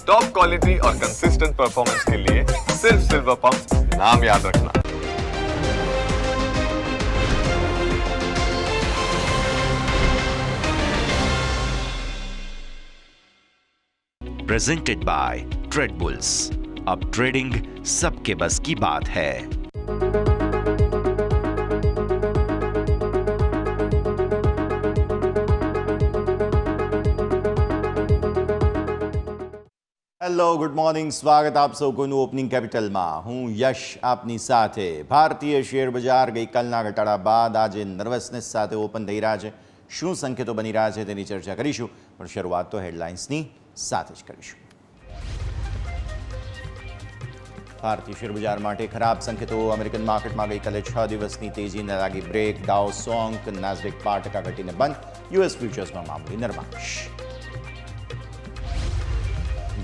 Top quality और consistent performance के लिए सिर्फ सिल्वर पंप नाम याद रखना। Presented by trade bulls. अब ट्रेडिंग सबके बस की बात है। હેલો ગુડ મોર્નિંગ, સ્વાગત આપ સૌ કોઈનું ઓપનિંગ કેપિટલમાં. હું યશ આપની સાથે. ભારતીય શેર બજાર ગઈકાલના ઘટાડા બાદ આજે નર્વસનેસ સાથે ઓપન થઈ રહ્યા છે. શું સંકેતો બની રહ્યા છે તેની ચર્ચા કરીશું, પણ શરૂઆત તો હેડલાઇન્સની સાથે જ કરીશું. ભારતીય શેર બજાર માટે ખરાબ સંકેતો. અમેરિકન માર્કેટમાં ગઈકાલે 6 દિવસની તેજીને લાગી બ્રેક. ડાઉ સોંક, નાસ્ડેક 5% ઘટીને બંધ. યુએસ ફ્યુચર્સમાં મામૂલી નરમાશ.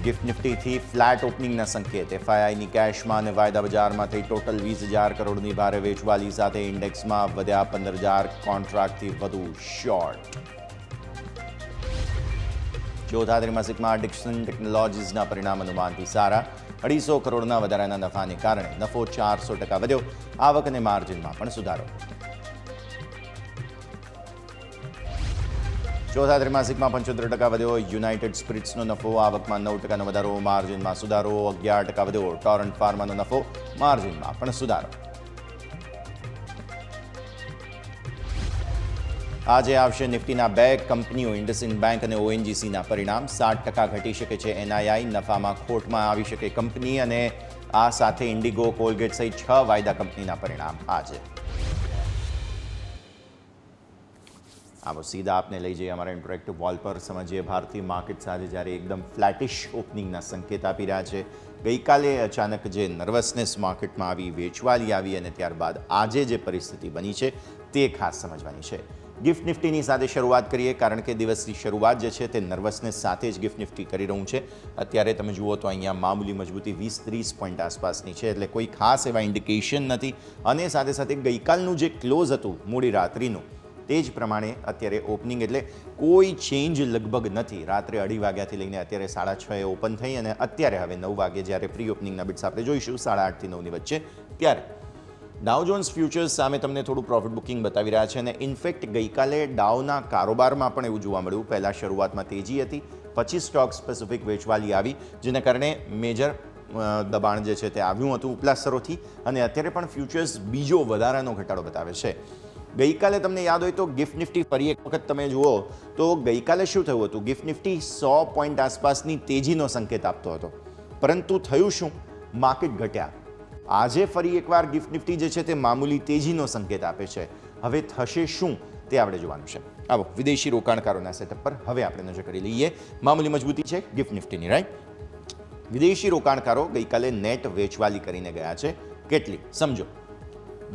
ગિફ્ટ નિફ્ટીથી ફ્લેટ ઓપનિંગના સંકેત. એફઆઈઆઈની કેશમાં અને વાયદા બજારમાં થઈ ટોટલ 20,000 કરોડની ભારે વેચવાલી સાથે ઇન્ડેક્સમાં વધ્યા 15,000 કોન્ટ્રાક્ટથી વધુ શોર્ટ. ચોથા ત્રિમાસિકમાં ડિક્સન ટેકનોલોજીસના પરિણામ અનુમાનથી સારા. 250 કરોડના વધારાના નફાને કારણે નફો 400% વધ્યો. આવક અને માર્જિનમાં પણ સુધારો. ચોથા ત્રિમાસિકમાં 75% વધ્યો યુનાઇટેડ સ્પિરિટ્સનો નફો. આવકમાં 9%નો વધારો, માર્જિનમાં સુધારો. 11% વધ્યો ટોરન્ટ ફાર્માનો નફો, માર્જિનમાં પણ સુધારો. આજે આવશે નિફ્ટીના 2 કંપનીઓ ઇન્ડસઇન્ડ બેંક અને ઓએનજીસીના પરિણામ. 7% ઘટી શકે છે એનઆઈઆઈ. નફામાં ખોટમાં આવી શકે કંપની, અને આ સાથે ઇન્ડિગો, કોલગેટ સહિત 6 વાયદા કંપનીના પરિણામ આજે. આવો સીધા આપને લઈ જઈએ અમારા ઇન્ટરેક્ટિવ વોલ પર. સમજીએ ભારતીય માર્કેટ સાથે જ્યારે એકદમ ફ્લેટિશ ઓપનિંગના સંકેત આપી રહ્યા છે. ગઈકાલે અચાનક જે નર્વસનેસ માર્કેટમાં આવી, વેચવાલી આવી, અને ત્યારબાદ આજે જે પરિસ્થિતિ બની છે તે ખાસ સમજવાની છે. ગિફ્ટ નિફ્ટીની સાથે શરૂઆત કરીએ, કારણ કે દિવસની શરૂઆત જે છે તે નર્વસનેસ સાથે જ ગિફ્ટ નિફ્ટી કરી રહ્યું છે. અત્યારે તમે જુઓ તો અહીંયા મામૂલી મજબૂતી 20-30 પોઈન્ટ આસપાસની છે, એટલે કોઈ ખાસ એવા ઇન્ડિકેશન નથી. અને સાથે સાથે ગઈકાલનું જે ક્લોઝ હતું મોડી રાત્રિનું, તે જ પ્રમાણે અત્યારે ઓપનિંગ એટલે કોઈ ચેન્જ લગભગ નથી. રાત્રે 2:30 વાગ્યાથી લઈને અત્યારે 6:30 ઓપન થઈ, અને અત્યારે હવે 9 વાગે જ્યારે પ્રી ઓપનિંગના બિટ્સ આપણે જોઈશું 8:30 થી 9ની વચ્ચે, ત્યારે ડાઉ જોન્સ ફ્યુચર્સ સામે તમને થોડું પ્રોફિટ બુકિંગ બતાવી રહ્યા છે. અને ઇનફેક્ટ ગઈકાલે ડાઉના કારોબારમાં પણ એવું જોવા મળ્યું. પહેલાં શરૂઆતમાં તેજી હતી, પછી સ્ટોક સ્પેસિફિક વેચવાલી આવી, જેના કારણે મેજર દબાણ જે છે તે આવ્યું હતું ઉપલા સ્તરોથી. અને અત્યારે પણ ફ્યુચર્સ બીજો વધારાનો ઘટાડો બતાવે છે. ગઈકાલે તમને યાદ હોય તો ગિફ્ટ નિફ્ટી ફરી એક વખત તમે જુઓ તો ગઈકાલે શું થયું હતું, ગિફ્ટ નિફ્ટી 100 પોઈન્ટ આસપાસની તેજીનો સંકેત આપતો હતો, પરંતુ થયું શું, માર્કેટ ઘટ્યા. આજે ફરી એકવાર ગિફ્ટ નિફ્ટી જે છે તે મામૂલી તેજીનો સંકેત આપે છે. હવે થશે શું તે આપણે જોવાનું છે. આવો વિદેશી રોકાણકારોના સેટઅપ પર હવે આપણે નજર કરી લઈએ. મામૂલી મજબૂતી છે ગિફ્ટ નિફ્ટીની, રાઈટ. વિદેશી રોકાણકારો ગઈકાલે નેટ વેચવાલી કરીને ગયા છે. કેટલી સમજો,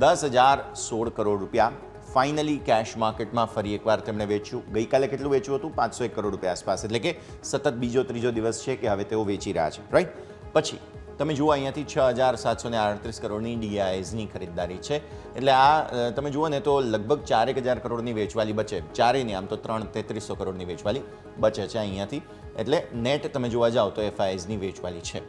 10,016 કરોડ રૂપિયા. ફાઇનલી કેશ માર્કેટમાં ફરી એકવાર તેમણે વેચ્યું. ગઈકાલે કેટલું વેચ્યું હતું, 501 કરોડ રૂપિયા આસપાસ. એટલે કે સતત ત્રીજો દિવસ છે કે હવે તેઓ વેચી રહ્યા છે, રાઈટ. પછી તમે જુઓ અહીંયાથી 6,738 કરોડની ડીઆઈઝની ખરીદદારી છે. એટલે આ તમે જુઓ ને તો લગભગ 4,000 કરોડની વેચવાલી બચે. ચારેય નહીં, આમ તો 3,300 કરોડની વેચવાલી બચે છે અહીંયાથી. એટલે નેટ તમે જોવા જાઓ તો એફઆઈઝની વેચવાલી છે.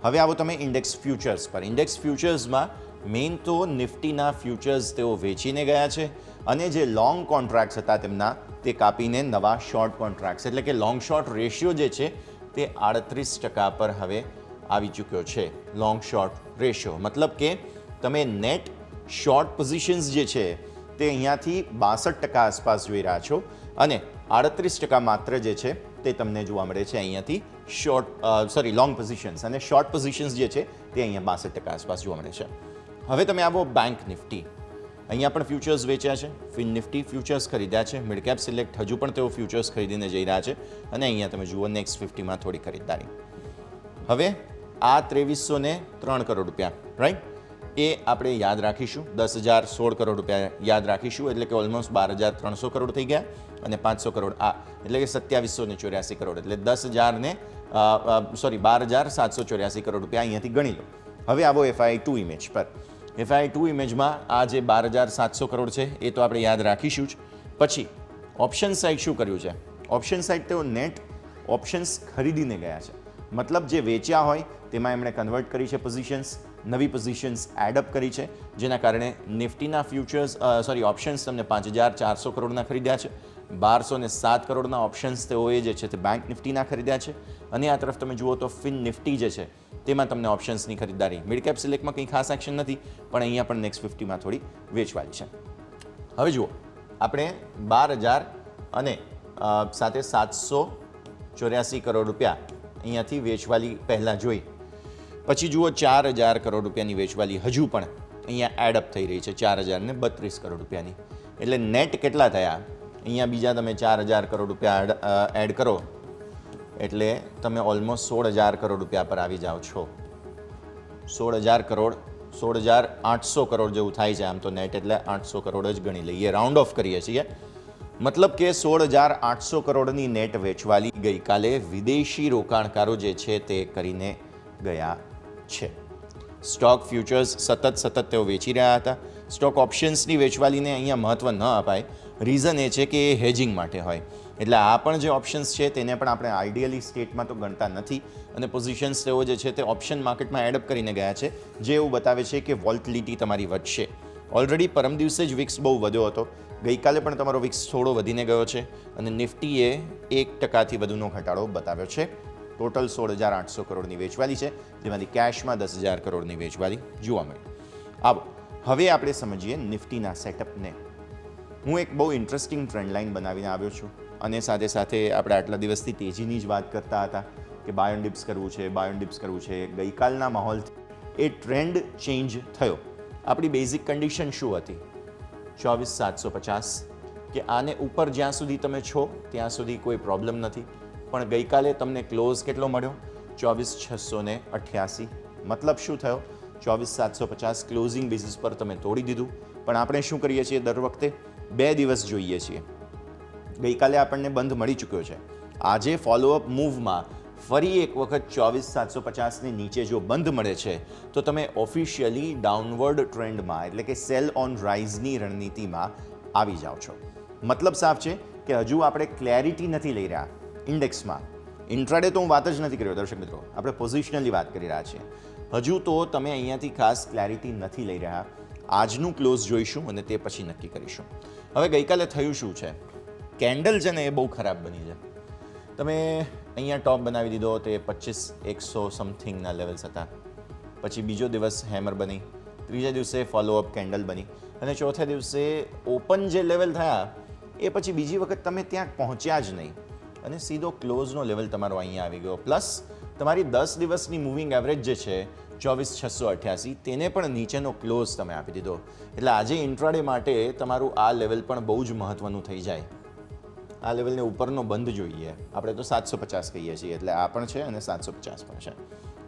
હવે આવો તમે ઇન્ડેક્સ ફ્યુચર્સ પર. ઇન્ડેક્સ ફ્યુચર્સમાં મેઇન તો નિફ્ટીના ફ્યુચર્સ તેઓ વેચીને ગયા છે, અને જે લોંગ કોન્ટ્રાક્ટ્સ હતા તેમના તે કાપીને નવા શોર્ટ કોન્ટ્રાક્ટ્સ, એટલે કે લોંગ શોર્ટ રેશિયો જે છે તે 38% પર હવે આવી ચૂક્યો છે. લોંગ શોર્ટ રેશિયો મતલબ કે તમે નેટ શોર્ટ પોઝિશન્સ જે છે તે અહીંયાથી 62% આસપાસ જોઈ રહ્યા છો, અને 38% માત્ર જે છે તે તમને જોવા મળે છે અહીંયાથી લોંગ પોઝિશન્સ, અને શોર્ટ પોઝિશન્સ જે છે તે અહીંયા 62% આસપાસ જોવા મળે છે. હવે તમે આવો બેંક નિફ્ટી. અહીંયા પણ ફ્યુચર્સ વેચ્યા છે. ફિન નિફ્ટી ફ્યુચર્સ ખરીદ્યા છે. મિડ કેપ સિલેક્ટ હજુ પણ તેઓ ફ્યુચર્સ ખરીદીને જઈ રહ્યા છે, અને અહીંયા તમે જુઓ નેક્સ્ટ 50માં થોડી ખરીદદારી. હવે આ 2,303 કરોડ રૂપિયા, રાઈટ, એ આપણે યાદ રાખીશું. 10,016 કરોડ રૂપિયા યાદ રાખીશું, એટલે કે ઓલમોસ્ટ 12,300 કરોડ થઈ ગયા, અને 500 કરોડ આ એટલે કે 2,784 કરોડ, એટલે 12,784 કરોડ રૂપિયા અહીંયાથી ગણી લો. હવે આવો FI2 ઇમેજ પર. FI2 ઇમેજમાં આ જે 12,700 કરોડ છે એ તો આપણે યાદ રાખીશું જ. પછી ઓપ્શન સાઇડ શું કર્યું છે, ઓપ્શન સાઇડ તેઓ નેટ ઓપ્શન્સ ખરીદીને ગયા છે. મતલબ જે વેચ્યા હોય તેમાં એમણે કન્વર્ટ કરી છે પોઝિશન્સ, નવી પોઝિશન્સ એડઅપ કરી છે, જેના કારણે નિફ્ટીના ફ્યુચર્સ ઓપ્શન્સ તમને 5,400 કરોડના ખરીદ્યા છે. 1207 કરોડના ઓપ્શન્સ તેઓએ જે છે તે બેંક નિફ્ટીના ખરીદ્યા છે. અને આ તરફ તમે જુઓ તો ફિન નિફ્ટી જે છે તેમાં તમને ઓપ્શન્સની ખરીદારી. મિડ કેપ સિલેક્ટમાં કંઈ ખાસ એક્શન નથી, પણ અહીંયા પણ નેક્સ્ટ 50માં થોડી વેચવાલી છે. હવે જુઓ, આપણે 12,000 અને સાથે 784 કરોડ રૂપિયા અહીંયાથી વેચવાલી પહેલાં જોઈ. પછી જુઓ 4,000 કરોડ રૂપિયાની વેચવાલી હજુ પણ અહીંયા એડઅપ થઈ રહી છે, 4,032 કરોડ રૂપિયાની. એટલે નેટ કેટલા થયા? અહીંયા બીજા તમે 4,000 કરોડ રૂપિયા એડ કરો એટલે તમે ઓલમોસ્ટ 16,000 કરોડ રૂપિયા પર આવી જાઓ છો. 16,000 કરોડ, 16,800 કરોડ જેવું થાય છે આમ તો નેટ, એટલે 800 કરોડ જ ગણી લઈએ, રાઉન્ડ ઓફ કરીએ છીએ. મતલબ કે 16,800 કરોડની નેટ વેચવાલી ગઈકાલે વિદેશી રોકાણકારો જે છે તે કરીને ગયા છે. સ્ટોક ફ્યુચર્સ સતત તેઓ વેચી રહ્યા હતા. સ્ટોક ઓપ્શન્સની વેચવાલીને અહીંયા મહત્ત્વ ન અપાય. રીઝન એ છે કે એ હેજિંગ માટે હોય, એટલે આ પણ જે ઓપ્શન્સ છે તેને પણ આપણે આઈડિયલી સ્ટેટમાં તો ગણતા નથી. અને પોઝિશન્સ તેઓ જે છે તે ઓપ્શન માર્કેટમાં એડઅપ કરીને ગયા છે, જે એવું બતાવે છે કે વોલ્ટિલિટી તમારી વધશે. ઓલરેડી પરમ દિવસે જ વિક્સ બહુ વધ્યો હતો, ગઈકાલે પણ તમારો વિક્સ થોડો વધીને ગયો છે અને નિફ્ટીએ 1% વધુનો ઘટાડો બતાવ્યો છે. ટોટલ 16,800 કરોડની વેચવાલી છે, જેમાંથી કેશમાં 10,000 કરોડની વેચવાલી જોવા મળી. આવો હવે આપણે સમજીએ નિફ્ટીના સેટઅપને. હું એક બહુ ઇન્ટરેસ્ટિંગ ટ્રેન્ડ લાઇન બનાવીને આવ્યો છું અને સાથે સાથે આપણે આટલા દિવસથી તેજીની જ વાત કરતા હતા કે બાય ઓન ડિપ્સ કરવું છે. ગઈકાલના માહોલથી એ ટ્રેન્ડ ચેન્જ થયો. આપણી બેઝિક કન્ડિશન શું હતી? 24,750 કે આને ઉપર જ્યાં સુધી તમે છો ત્યાં સુધી કોઈ પ્રોબ્લેમ નથી. પણ ગઈકાલે તમને ક્લોઝ કેટલો મળ્યો? 24,688. મતલબ શું થયો? 24,750 ક્લોઝિંગ બેઝિસ પર તમે તોડી દીધું. પણ આપણે શું કરીએ છીએ દર વખતે? 2 દિવસ જોઈએ છીએ. ગઈકાલે આપણને બંધ મળી ચૂક્યો છે. આજે ફોલોઅપ મૂવમાં ફરી એક વખત 24,750ની નીચે જો બંધ મળે છે તો તમે ઓફિશિયલી ડાઉનવર્ડ ટ્રેન્ડમાં, એટલે કે સેલ ઓન રાઇઝની રણનીતિમાં આવી જાઓ છો. મતલબ સાફ છે કે હજુ આપણે ક્લેરિટી નથી લઈ રહ્યા ઇન્ડેક્સમાં. ઇન્ટ્રાડે તો હું વાત જ નથી કર્યો દર્શક મિત્રો, આપણે પોઝિશનલી વાત કરી રહ્યા છીએ. હજુ તો તમે અહીંયાથી ખાસ ક્લેરિટી નથી લઈ રહ્યા. આજનું ક્લોઝ જોઈશું અને તે પછી નક્કી કરીશું. હવે ગઈકાલે થયું શું છે? કેન્ડલ છે ને એ બહુ ખરાબ બની છે. તમે અહીંયા ટોપ બનાવી દીધો, તે 25,100 સમથિંગના લેવલ્સ હતા. પછી બીજો દિવસ હેમર બની, ત્રીજા દિવસે ફોલોઅપ કેન્ડલ બની અને ચોથા દિવસે ઓપન જે લેવલ થયા એ પછી બીજી વખત તમે ત્યાં પહોંચ્યા જ નહીં અને સીધો ક્લોઝનો લેવલ તમારો અહીંયા આવી ગયો. પ્લસ તમારી 10 દિવસની મૂવિંગ એવરેજ જે છે 24,688 તેને પણ નીચેનો ક્લોઝ તમે આપી દીધો. એટલે આજે ઇન્ટ્રાડે માટે તમારું આ લેવલ પણ બહુ જ મહત્ત્વનું થઈ જાય. આ લેવલને ઉપરનો બંધ જોઈએ. આપણે તો 750 કહીએ છીએ, એટલે આ પણ છે અને 750 પણ છે.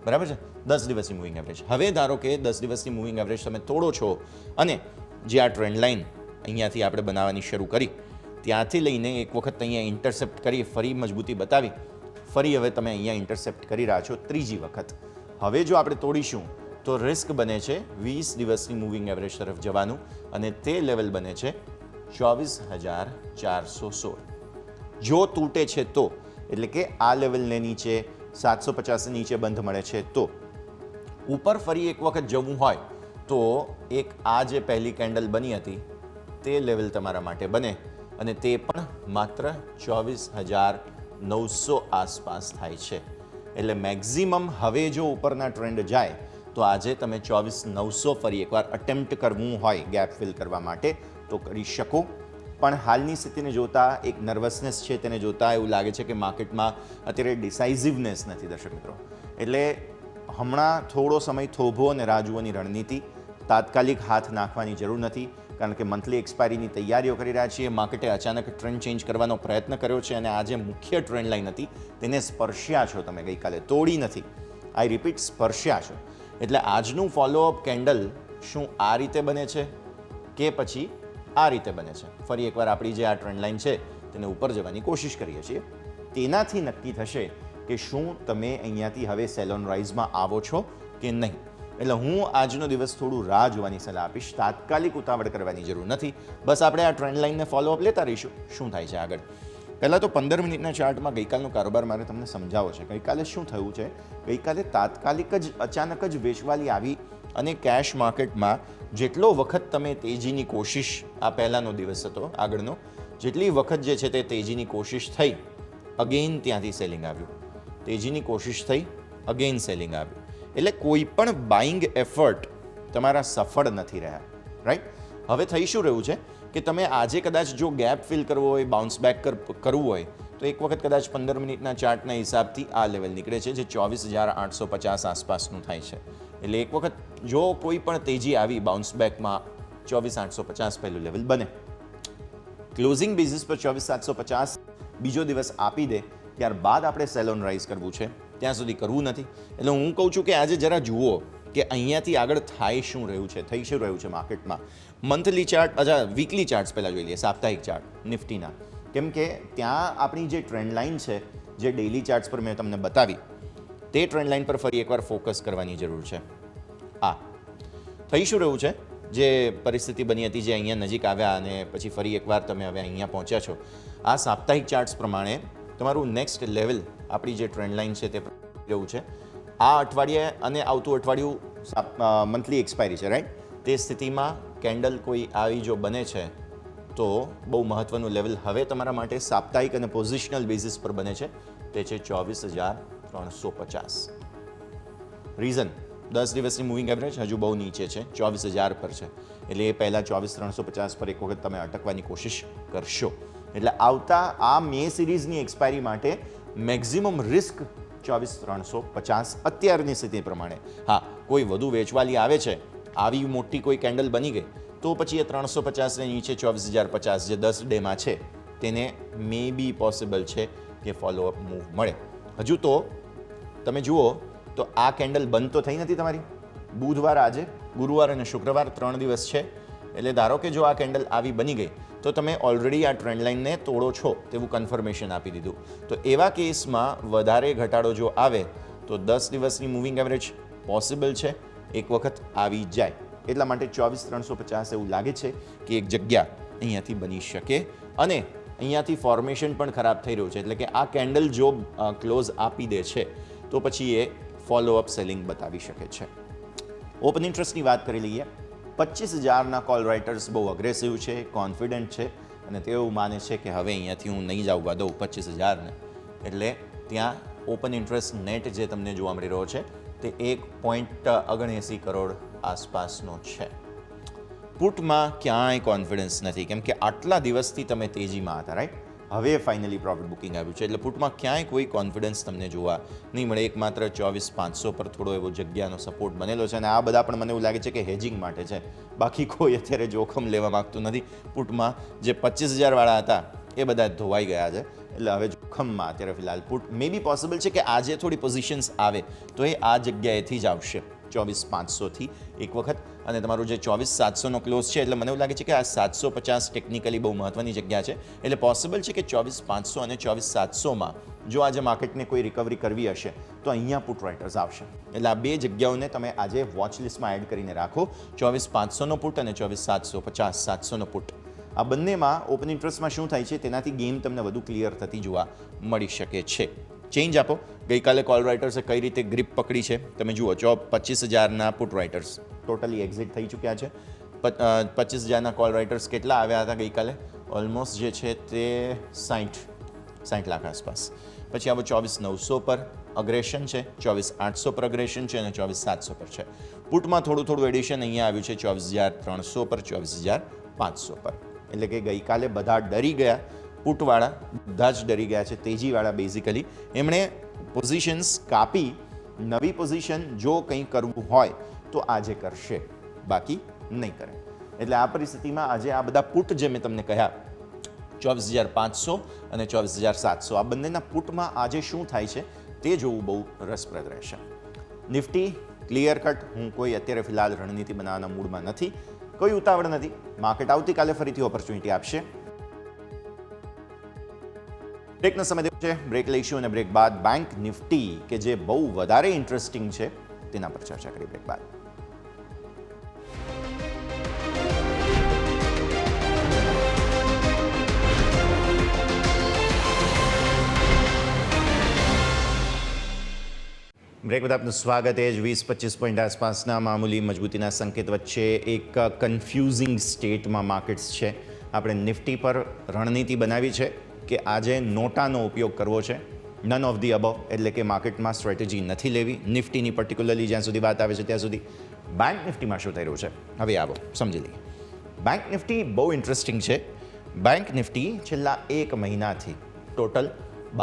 બરાબર છે? 10 દિવસની મૂવિંગ એવરેજ. હવે ધારો કે 10 દિવસની મૂવિંગ એવરેજ તમે તોડો છો અને જે આ ટ્રેન્ડ લાઇન અહીંયાથી આપણે બનાવવાની શરૂ કરી, ત્યાંથી લઈને એક વખત અહીંયા ઇન્ટરસેપ્ટ કરી, ફરી મજબૂતી બતાવી, ફરી હવે તમે અહીંયા ઇન્ટરસેપ્ટ કરી રહ્યા છો ત્રીજી વખત. હવે જો આપણે તોડીશું તો રિસ્ક બને છે 20 દિવસની મૂવિંગ એવરેજ તરફ જવાનું અને તે લેવલ બને છે 24,416. જો તૂટે છે તો, એટલે કે આ લેવલને નીચે 750 નીચે બંધ મળે છે તો ઉપર ફરી એક વખત જવું હોય તો એક આ જે પહેલી કેન્ડલ બની હતી તે લેવલ તમારા માટે બને અને તે પણ માત્ર 24,900 આસપાસ થાય છે. એટલે મેક્ઝિમમ હવે જો ઉપરના ટ્રેન્ડ જાય તો આજે તમે 24,900 ફરી એકવાર અટેમ્પ્ટ કરવું હોય ગેપ ફિલ કરવા માટે તો કરી શકો. પણ હાલની સ્થિતિને જોતાં એક નર્વસનેસ છે, તેને જોતાં એવું લાગે છે કે માર્કેટમાં અત્યારે ડિસાઇઝિવનેસ નથી દર્શક મિત્રો. એટલે હમણાં થોડો સમય થોભો અને રાહ જોવાની રણનીતિ. તાત્કાલિક હાથ નાખવાની જરૂર નથી, કારણ કે મંથલી એક્સપાયરીની તૈયારીઓ કરી રહ્યા છીએ. માર્કેટે અચાનક ટ્રેન્ડ ચેન્જ કરવાનો પ્રયત્ન કર્યો છે અને આ જે મુખ્ય ટ્રેન્ડ લાઇન હતી તેને સ્પર્શ્યા છો તમે ગઈકાલે, તોડી નથી. આઈ રિપીટ, સ્પર્શ્યા છો. એટલે આજનું ફોલોઅપ કેન્ડલ શું આ રીતે બને છે કે પછી આ રીતે બને છે? ફરી એકવાર આપણી જે આ ટ્રેન્ડ લાઇન છે તેને ઉપર જવાની કોશિશ કરીએ છીએ. તેનાથી નક્કી થશે કે શું તમે અહીંયાથી હવે સેલ ઓન રાઇઝમાં આવો છો કે નહીં. એટલે હું આજનો દિવસ થોડું રાહ જોવાની સલાહ આપીશ. તાત્કાલિક ઉતાવળ કરવાની જરૂર નથી. બસ આપણે આ ટ્રેન્ડ લાઇનને ફોલોઅપ લેતા રહીશું શું થાય છે આગળ. પહેલાં તો 15 મિનિટના ચાર્ટમાં ગઈકાલનો કારોબાર મારે તમને સમજાવો છે. ગઈકાલે શું થયું છે? ગઈકાલે તાત્કાલિક જ અચાનક જ વેચવાલી આવી અને કેશ માર્કેટમાં જેટલો વખત તમે તેજીની કોશિશ, આ પહેલાંનો દિવસ હતો આગળનો, જેટલી વખત જે છે તે તેજીની કોશિશ થઈ, અગેઇન ત્યાંથી સેલિંગ આવ્યું. તેજીની કોશિશ થઈ, અગેઇન સેલિંગ આવ્યું. એટલે કોઈ પણ બાઇંગ એફર્ટ તમારા સફળ નથી રહ્યા, રાઈટ? હવે થઈ શું રહ્યું છે કે તમે આજે કદાચ જો ગેપ ફિલ કરવો હોય, બાઉન્સ બેક કરવું હોય, તો એક વખત કદાચ 15 મિનિટના ચાર્ટના હિસાબથી આ લેવલ નીકળે છે જે 24,850 આસપાસનું થાય છે. એટલે એક વખત જો કોઈ પણ તેજી આવી બાઉન્સ બેકમાં, 24,850 પહેલું લેવલ બને. ક્લોઝિંગ બેઝિસ પર 24,750 બીજો દિવસ આપી દે, ત્યારબાદ આપણે સેલ ઓન રાઇઝ કરવું છે, ત્યાં સુધી કરવું નથી. એટલે હું કહું છું કે આજે જરા જુઓ કે અહીંયાથી આગળ થાય શું રહ્યું છે, થઈ શું રહ્યું છે માર્કેટમાં. મંથલી ચાર્ટ, વીકલી ચાર્ટ્સ પહેલાં જોઈ લઈએ, સાપ્તાહિક ચાર્ટ નિફ્ટીના. કેમ કે ત્યાં આપણી જે ટ્રેન્ડ લાઇન છે, જે ડેઇલી ચાર્ટ્સ પર મેં તમને બતાવી, તે ટ્રેન્ડ લાઇન પર ફરી એકવાર ફોકસ કરવાની જરૂર છે. આ થઈ શું રહ્યું છે, જે પરિસ્થિતિ બની હતી, જે અહીંયા નજીક આવ્યા અને પછી ફરી એકવાર તમે હવે અહીંયા પહોંચ્યા છો. આ સાપ્તાહિક ચાર્ટ્સ પ્રમાણે તમારું નેક્સ્ટ લેવલ, આપણી જે ટ્રેન્ડ લાઇન છે તે રહ્યું છે. આ અઠવાડિયે અને આવતું અઠવાડિયું મંથલી એક્સપાયરી છે, રાઈટ? તે સ્થિતિમાં કેન્ડલ કોઈ આવી જો બને છે તો બહુ મહત્ત્વનું લેવલ હવે તમારા માટે સાપ્તાહિક અને પોઝિશનલ બેઝિસ પર બને છે, તે છે 24,350. રીઝન, 10 દિવસની મૂવિંગ એવરેજ હજુ બહુ નીચે છે, 24,000 પર છે. એટલે એ પહેલાં 24,350 પર એક વખત તમે અટકવાની કોશિશ કરશો. એટલે આવતા આ મે સિરીઝની એક્સપાયરી માટે મેક્ઝિમમ રિસ્ક 24,350 અત્યારની સ્થિતિ પ્રમાણે. હા, કોઈ વધુ વેચવાલી આવે છે, આવી મોટી કોઈ કેન્ડલ બની ગઈ, તો પછી એ 350ને નીચે 24,050 જે 10 ડેમાં છે તેને મે બી પોસિબલ છે કે ફોલોઅપ મૂવ મળે. હજુ તો તમે જુઓ તો આ કેન્ડલ બંધ તો થઈ નથી તમારી. બુધવાર આજે, ગુરુવાર અને શુક્રવાર 3 દિવસ છે. એટલે ધારો કે જો આ કેન્ડલ આવી બની ગઈ તો તમે ઓલરેડી આ ટ્રેન્ડ લાઇનને તોડો છો તેવું કન્ફર્મેશન આપી દીધું. તો એવા કેસમાં વધારે ઘટાડો જો આવે તો 10 દિવસની મૂવિંગ એવરેજ પોસિબલ છે એક વખત આવી જાય. એટલા માટે 24,350 એવું લાગે છે કે એક જગ્યા અહીંયાથી બની શકે. અને અહીંયાથી ફોર્મેશન પણ ખરાબ થઈ રહ્યું છે. એટલે કે આ કેન્ડલ જો ક્લોઝ આપી દે છે તો પછી એ ફોલોઅપ સેલિંગ બતાવી શકે છે. ઓપન ઇન્ટરેસ્ટની વાત કરી લઈએ. 25,000ના કોલ રાઇટર્સ બહુ અગ્રેસિવ છે, કોન્ફિડન્ટ છે અને તેઓ માને છે કે હવે અહીંયાથી હું નહીં જાઉં દઉં 25,000ને. એટલે ત્યાં ઓપન ઇન્ટરેસ્ટ નેટ જે તમને જોવા મળી રહ્યો છે તે 1.79 કરોડ આસપાસનો છે. પુટમાં ક્યાંય કોન્ફિડન્સ નથી, કેમ કે આટલા દિવસથી તમે તેજીમાં હતા, રાઈટ? હવે ફાઇનલી પ્રોફિટ બુકિંગ આવ્યું છે. એટલે પુટમાં ક્યાંય કોઈ કોન્ફિડન્સ તમને જોવા નહીં મળે. એકમાત્ર 24,500 પર થોડો એવો જગ્યાનો સપોર્ટ બનેલો છે અને આ બધા પણ મને એવું લાગે છે કે હેજિંગ માટે છે. બાકી કોઈ અત્યારે જોખમ લેવા માગતું નથી. પુટમાં જે 25,000 હતા એ બધા ધોવાઈ ગયા છે. એટલે હવે જોખમમાં અત્યારે ફિલહાલ પુટ મે બી પોસિબલ છે કે આજે થોડી પોઝિશન્સ આવે તો એ આ જગ્યાએથી જ આવશે, 24,500થી એક વખત. અને તમારું જે 24,700નો ક્લોઝ છે, એટલે મને એવું લાગે છે કે આ 750 ટેકનિકલી બહુ મહત્ત્વની જગ્યા છે. એટલે પોસિબલ છે કે 24,500 અને 24,700માં જો આજે માર્કેટને કોઈ રિકવરી કરવી હશે તો અહીંયા પુટ રાઇટર્સ આવશે. એટલે આ બે જગ્યાઓને તમે આજે વોચ લિસ્ટમાં એડ કરીને રાખો. 24,500નો પુટ અને 24,750 700નો પુટ. આ બંનેમાં ઓપન ઇન્ટરેસ્ટમાં શું થાય છે તેનાથી ગેમ તમને વધુ ક્લિયર થતી જોવા મળી શકે છે. ચેન્જ આપો. ગઈકાલે કોલ રાઇટર્સે કઈ રીતે ગ્રીપ પકડી છે તમે જુઓ. 25,000ના પુટ રાઇટર્સ ટોટલી એક્ઝિટ થઈ ચૂક્યા છે. 25,000ના કોલ રાઇટર્સ કેટલા આવ્યા હતા ગઈકાલે? ઓલમોસ્ટ જે છે તે 60 લાખ આસપાસ. પછી આવો 24,900 પર અગ્રેશન છે, 24,800 પર અગ્રેશન છે અને 24,700 પર છે. પુટમાં થોડું એડિશન અહીંયા આવ્યું છે 24,300 પર, 24,500 પર. એટલે કે ગઈકાલે બધા ડરી ગયા. પુટવાળા બધા જ ડરી ગયા છે, તેજીવાળા બેઝિકલી. એમણે પોઝિશન્સ કાપી, નવી પોઝિશન જો કંઈ કરવું હોય તો આજે કરશે, બાકી નહીં કરે. એટલે આ પરિસ્થિતિમાં આજે આ બધા પુટ જે મેં તમને કહ્યા 24,500 અને 24,700 આ બંનેના પુટમાં આજે શું થાય છે તે જોવું બહુ રસપ્રદ રહેશે. નિફ્ટી ક્લિયર કટ, હું કોઈ અત્યારે ફિલહાલ રણનીતિ બનાવવાના મૂડમાં નથી. કોઈ ઉતાવળ નથી. માર્કેટ આવતીકાલે ફરીથી ઓપોર્ચ્યુનિટી આપશે. બ્રેકનો સમય દેવો છે. બ્રેક લઈશું અને બ્રેક બાદ બેંક નિફ્ટી કે જે બહુ વધારે ઇન્ટરેસ્ટિંગ છે તેના પર ચર્ચા કરી. બ્રેક બાદ બ્રેક બાદ આપનું સ્વાગત છે. 20-25 પોઈન્ટ આસપાસના મામૂલી મજબૂતીના સંકેત વચ્ચે એક કન્ફ્યુઝિંગ સ્ટેટમાં માર્કેટ્સ છે. આપણે નિફ્ટી પર રણનીતિ બનાવી છે કે આજે નોટાનો ઉપયોગ કરવો છે, નન ઓફ ધી અબવ, એટલે કે માર્કેટમાં સ્ટ્રેટેજી નથી લેવી નિફ્ટીની પર્ટિક્યુલરલી. જ્યાં સુધી વાત આવે છે ત્યાં સુધી બેંક નિફ્ટીમાં શું થઈ રહ્યું છે હવે આવો સમજી લઈએ. બેંક નિફ્ટી બહુ ઇન્ટરેસ્ટિંગ છે. બેંક નિફ્ટી છેલ્લા એક મહિનાથી ટોટલ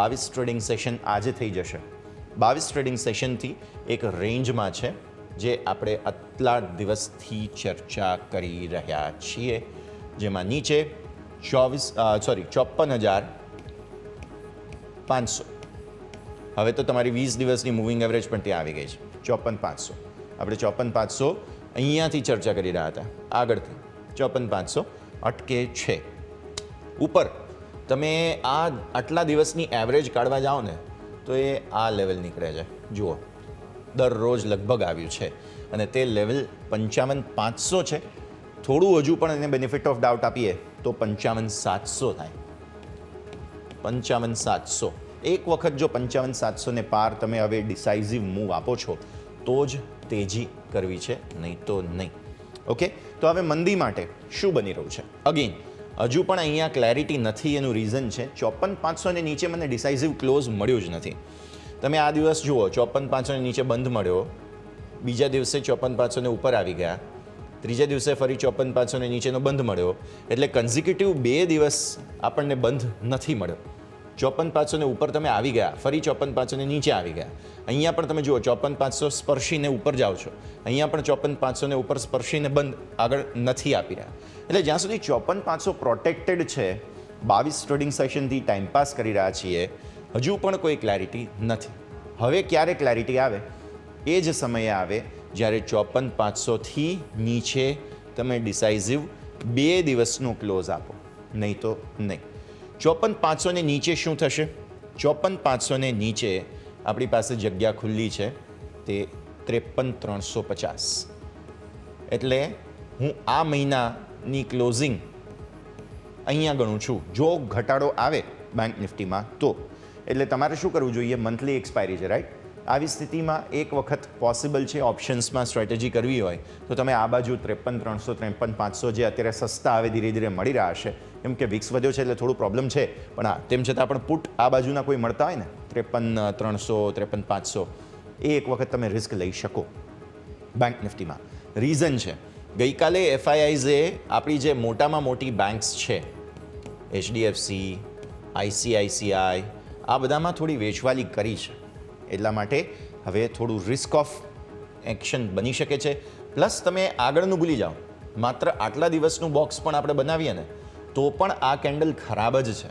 22 ટ્રેડિંગ સેશન આજે થઈ જશે. 22 ટ્રેડિંગ સેશનથી એક રેન્જમાં છે જે આપણે આટલા દિવસથી ચર્ચા કરી રહ્યા છીએ, જેમાં નીચે 54,500. હવે તો તમારી 20 દિવસની મૂવિંગ એવરેજ પણ ત્યાં આવી ગઈ છે 54,500. આપણે 54,500 અહીંયાથી ચર્ચા કરી રહ્યા હતા, આગળથી 54,500 અટકે છે. ઉપર તમે આટલા દિવસની એવરેજ કાઢવા જાઓ ને તો એ આ લેવલ નીકળે છે. જુઓ, દરરોજ લગભગ આવ્યું છે અને તે લેવલ 55,500 છે. થોડું હજુ પણ એને બેનિફિટ ઓફ ડાઉટ આપીએ તો 55,700 થાય. 55,700 એક વખત જો 55,700 ને પાર તમે હવે ડિસાઇઝિવ મૂવ આપો છો તો જ તેજી કરવી છે, નહીં તો નહીં. ઓકે, તો હવે મંદી માટે શું બની રહ્યું છે? અગેન હજુ પણ અહીંયા ક્લેરિટી નથી. એનું રીઝન છે 54,500 ને નીચે મને ડિસાઇઝિવ ક્લોઝ મળ્યો જ નથી. તમે આ દિવસ જુઓ, 54,500 ને નીચે બંધ મળ્યો, બીજા દિવસે 54,500 ને ઉપર આવી ગયા, ત્રીજા દિવસે ફરી 54,500 ને નીચેનો બંધ મળ્યો. એટલે કન્ઝિક્યુટિવ 2 દિવસ આપણને બંધ નથી મળ્યો. 54,500 ને ઉપર તમે આવી ગયા, ફરી 54,500 ને નીચે આવી ગયા. અહીંયા પણ તમે જુઓ 54,500 સ્પર્શીને ઉપર જાઓ છો, અહીંયા પણ 54,500 ને ઉપર સ્પર્શીને બંધ આગળ નથી આપી રહ્યા. એટલે જ્યાં સુધી 54,500 પ્રોટેક્ટેડ છે, 22 ટ્રેડિંગ સેશનથી ટાઈમપાસ કરી રહ્યા છીએ, હજુ પણ કોઈ ક્લેરિટી નથી. હવે ક્યારે ક્લેરિટી આવે? એ જ સમયે આવે જ્યારે 54,500થી નીચે તમે ડિસાઇઝિવ 2 દિવસનો ક્લોઝ આપો, નહીં તો નહીં. 54,500 ને નીચે શું થશે? 54,500 ને નીચે આપણી પાસે જગ્યા ખુલ્લી છે તે 53,350. એટલે હું આ મહિનાની ક્લોઝિંગ અહીંયા ગણું છું. જો ઘટાડો આવે બેંક નિફ્ટીમાં તો એટલે તમારે શું કરવું જોઈએ? મંથલી એક્સપાયરી છે, રાઈટ? આવી સ્થિતિમાં એક વખત પોસિબલ છે ઓપ્શન્સમાં સ્ટ્રેટેજી કરવી હોય તો તમે આ બાજુ 53,300 53,500 જે અત્યારે સસ્તા હવે ધીરે ધીરે મળી રહ્યા છે, કેમ કે વિક્સ વધ્યો છે એટલે થોડું પ્રોબ્લેમ છે, પણ હા તેમ છતાં પણ પુટ આ બાજુના કોઈ મળતા હોય ને 53,300 53,500 એ એક વખત તમે રિસ્ક લઈ શકો બેંક નિફ્ટીમાં. રીઝન છે ગઈકાલે એફઆઈઆઈઝે આપણી જે મોટામાં મોટી બેંક્સ છે, એચડીએફસી, આઈસીઆઈસીઆઈ, આ બધામાં થોડી વેચવાલી કરી છે. એટલા માટે હવે થોડું રિસ્ક ઓફ એક્શન બની શકે છે. પ્લસ તમે આગળનું ભૂલી જાઓ, માત્ર આટલા દિવસનું બોક્સ પણ આપણે બનાવીએ ને તો પણ આ કેન્ડલ ખરાબ જ છે.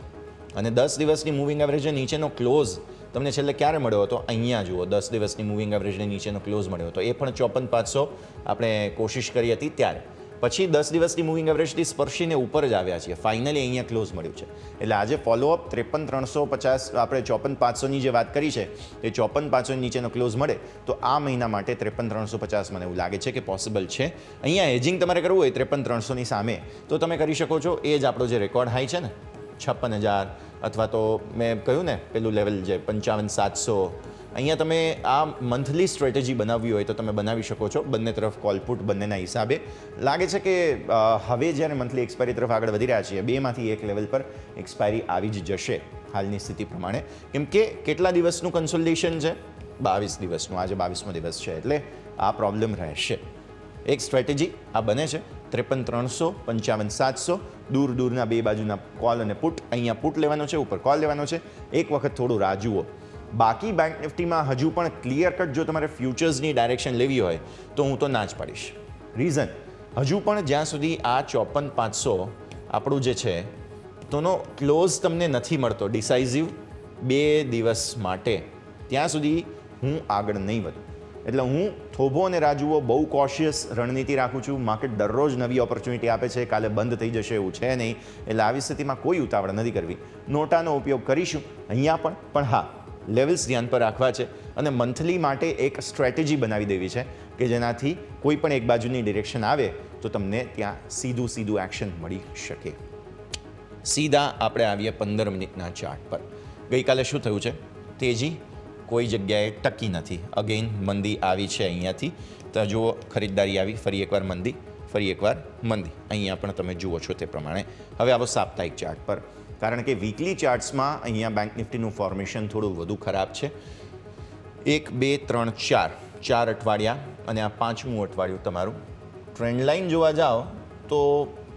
અને 10 દિવસની મૂવિંગ એવરેજ નીચેનો ક્લોઝ તમને છેલ્લે ક્યારે મળ્યો હતો? અહીંયા જુઓ, 10 દિવસની મૂવિંગ એવરેજને નીચેનો ક્લોઝ મળ્યો હતો. એ પણ 54,500 આપણે કોશિશ કરી હતી ત્યારે. પછી 10 દિવસની મૂવિંગ એવરેજથી સ્પર્શીને ઉપર જ આવ્યા છીએ, ફાઇનલી અહીંયા ક્લોઝ મળ્યું છે. એટલે આજે ફોલોઅપ 53,350, આપણે 54,500ની જે વાત કરી છે એ 54,500 નીચેનો ક્લોઝ મળે તો આ મહિના માટે 53,350 મને એવું લાગે છે કે પોસિબલ છે. અહીંયા હેજિંગ તમારે કરવું હોય 53,300ની સામે તો તમે કરી શકો છો. એ જ આપણો જે રેકોર્ડ હાઈ છે ને 56,000, અથવા તો મેં કહ્યું ને પેલું લેવલ જે 55,700, અહીંયા તમે આ મંથલી સ્ટ્રેટેજી બનાવવી હોય તો તમે બનાવી શકો છો. બંને તરફ કોલપુટ બંનેના હિસાબે લાગે છે કે હવે જ્યારે મંથલી એક્સપાયરી તરફ આગળ વધી રહ્યા છીએ, બેમાંથી એક લેવલ પર એક્સપાયરી આવી જ જશે હાલની સ્થિતિ પ્રમાણે. કેમ કે કેટલા દિવસનું કન્સોલિડેશન છે? 22 દિવસનું. આજે 22મો દિવસ છે એટલે આ પ્રોબ્લેમ રહેશે. એક સ્ટ્રેટેજી આ બને છે 53,300 55,700, દૂર દૂરના બે બાજુના કોલ અને પુટ. અહીંયા પુટ લેવાનો છે, ઉપર કોલ લેવાનો છે. એક વખત થોડું રાહ જુઓ. બાકી બેંક નિફ્ટીમાં હજુ પણ ક્લિયર કટ જો તમારે ફ્યુચર્સની ડાયરેક્શન લેવી હોય તો હું તો ના જ પાડીશ. રીઝન, હજુ પણ જ્યાં સુધી આ 54,500 આપણું જે છે તોનો ક્લોઝ તમને નથી મળતો ડિસાઇઝિવ 2 દિવસ માટે, ત્યાં સુધી હું આગળ નહીં વધું. એટલે હું થોભો અને રાજુઓ બહુ કોશિયસ રણનીતિ રાખું છું. માર્કેટ દરરોજ નવી ઓપોર્ચ્યુનિટી આપે છે, કાલે બંધ થઈ જશે એવું છે નહીં. એટલે આવી સ્થિતિમાં કોઈ ઉતાવળ નથી કરવી. નોટાનો ઉપયોગ કરીશું અહીંયા પણ હા લેવલ્સ ધ્યાન પર રાખવા છે અને મંથલી માટે એક સ્ટ્રેટેજી બનાવી દેવી છે કે જેનાથી કોઈ પણ એક બાજુની ડિરેક્શન આવે તો તમને ત્યાં સીધું એક્શન મળી શકે. સીધા આપણે આવીએ 15 મિનિટના ચાર્ટ પર. ગઈકાલે શું થયું છે? તેજી કોઈ જગ્યાએ ટકી નથી. અગેઇન મંદી આવી છે અહીંયાથી. તો જુઓ ખરીદદારી આવી, ફરી એકવાર મંદી, ફરી એકવાર મંદી. અહીંયા પણ તમે જુઓ છો તે પ્રમાણે. હવે આવો સાપ્તાહિક ચાર્ટ પર, કારણ કે વીકલી ચાર્ટ્સમાં અહીંયા બેંક નિફ્ટીનું ફોર્મેશન થોડું વધુ ખરાબ છે. 1 2 3 4 4 અઠવાડિયા અને આ 5મું અઠવાડિયું તમારું ટ્રેન્ડ લાઇન જોવા જાઓ તો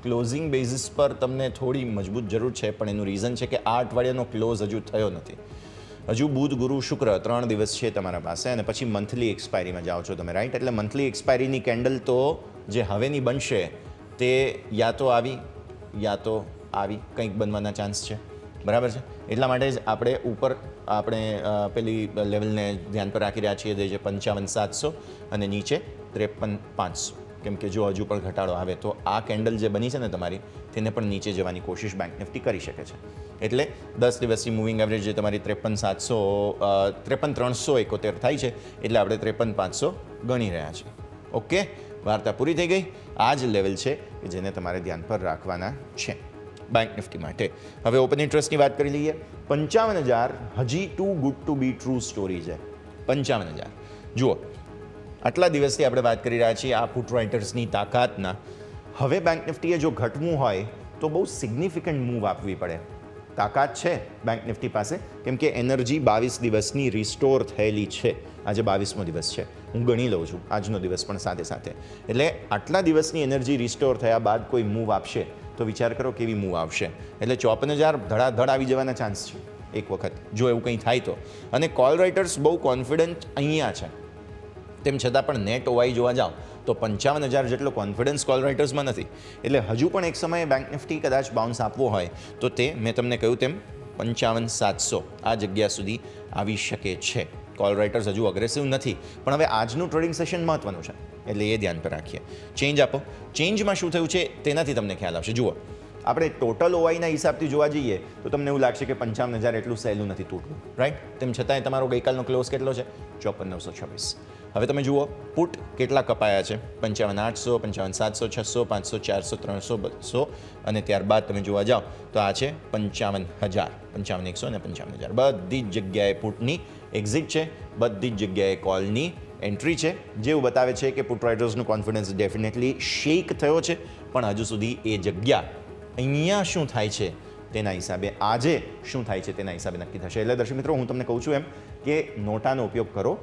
ક્લોઝિંગ બેઝિસ પર તમને થોડી મજબૂત જરૂર છે, પણ એનું રીઝન છે કે આ અઠવાડિયાનો ક્લોઝ હજુ થયો નથી. હજુ બુધ ગુરુ શુક્ર 3 દિવસ છે તમારા પાસે, અને પછી મંથલી એક્સપાયરીમાં જાઓ છો તમે, રાઈટ? એટલે મંથલી એક્સપાયરીની કેન્ડલ તો જે હવેની બનશે તે યા તો આવી કંઈક બનવાના ચાન્સ છે, બરાબર છે? એટલા માટે જ આપણે ઉપર પેલી લેવલને ધ્યાન પર રાખી રહ્યા છીએ, જે છે 55,700 અને નીચે 53,500. કેમ કે જો હજુ પણ ઘટાડો આવે તો આ કેન્ડલ જે બની છે ને તમારી, તેને પણ નીચે જવાની કોશિશ બેંક નિફ્ટી કરી શકે છે. એટલે 10 દિવસની મૂવિંગ એવરેજ જે તમારી 53,371 થાય છે, એટલે આપણે 53,500 ગણી રહ્યા છીએ. ઓકે, વાર્તા પૂરી થઈ ગઈ. આ જ લેવલ છે કે જેને તમારે ધ્યાન પર રાખવાના છે બેંક નિફ્ટી માટે. હવે ઓપન ઇન્ટરેસ્ટની વાત કરી લઈએ. 55,000 હજી too good to be true story છે. 55,000 જુઓ, આટલા દિવસથી આપણે વાત કરી રહ્યા છીએ આ પુટ રાઇટર્સની તાકાતના. હવે બેંક નિફ્ટીએ જો ઘટવું હોય તો બહુ સિગ્નિફિકન્ટ મૂવ આપવી પડે. તાકાત છે બેંક નિફ્ટી પાસે, કેમ કે એનર્જી 22 દિવસની રિસ્ટોર થયેલી છે. આજે 22મો દિવસ છે, હું ગણી લઉં છું આજનો દિવસ પણ સાથે સાથે. એટલે આટલા દિવસની એનર્જી રિસ્ટોર થયા બાદ કોઈ મૂવ આપશે તો વિચાર કરો કેવી મૂવ આવશે. એટલે 54,000 ધડાધડ આવી જવાના ચાન્સ છે એક વખત, જો એવું કંઈ થાય તો. અને કોલ રાઇટર્સ બહુ કોન્ફિડન્ટ અહીંયા છે, તેમ છતાં પણ નેટ ઓવાઈ જોવા જાઓ તો 55,000 જેટલો કોન્ફિડન્સ કોલ રાઇટર્સમાં નથી. એટલે હજુ પણ એક સમયે બેંક નિફ્ટી કદાચ બાઉન્સ આપવો હોય તો તે મેં તમને કહ્યું તેમ 55,700 આ જગ્યા સુધી આવી શકે છે. કોલ રાઇટર્સ હજુ અગ્રેસિવ નથી, પણ હવે આજનું ટ્રેડિંગ સેશન મહત્વનું છે, એટલે એ ધ્યાન પર રાખીએ. ચેન્જ આપો. ચેન્જમાં શું થયું છે તેનાથી તમને ખ્યાલ આવશે. જુઓ, આપણે ટોટલ ઓવાઈના હિસાબથી જોવા જઈએ તો તમને એવું લાગશે કે 55,000 એટલું સહેલું નથી તૂટવું, રાઈટ? તેમ છતાંય તમારો ગઈકાલનો ક્લોઝ કેટલો છે? 54,926. હવે તમે જુઓ પુટ કેટલા કપાયા છે? 55,800, 55,700, 600, 500, 400, 300, 200, અને ત્યારબાદ તમે જોવા જાઓ તો આ છે 55,000, 55,100 અને 55,000. બધી જ જગ્યાએ પુટની એક્ઝિટ છે, બધી જ જગ્યાએ કોલની એન્ટ્રી છે, જેવું બતાવે છે કે પુટ રાઇટર્સનું કોન્ફિડન્સ ડેફિનેટલી શેક થયો છે. પણ હજુ સુધી એ જગ્યા અહીંયા શું થાય છે તેના હિસાબે, આજે શું થાય છે તેના હિસાબે નક્કી થશે. એટલે દર્શક મિત્રો, હું તમને કહું છું એમ કે નોટાનો ઉપયોગ કરો,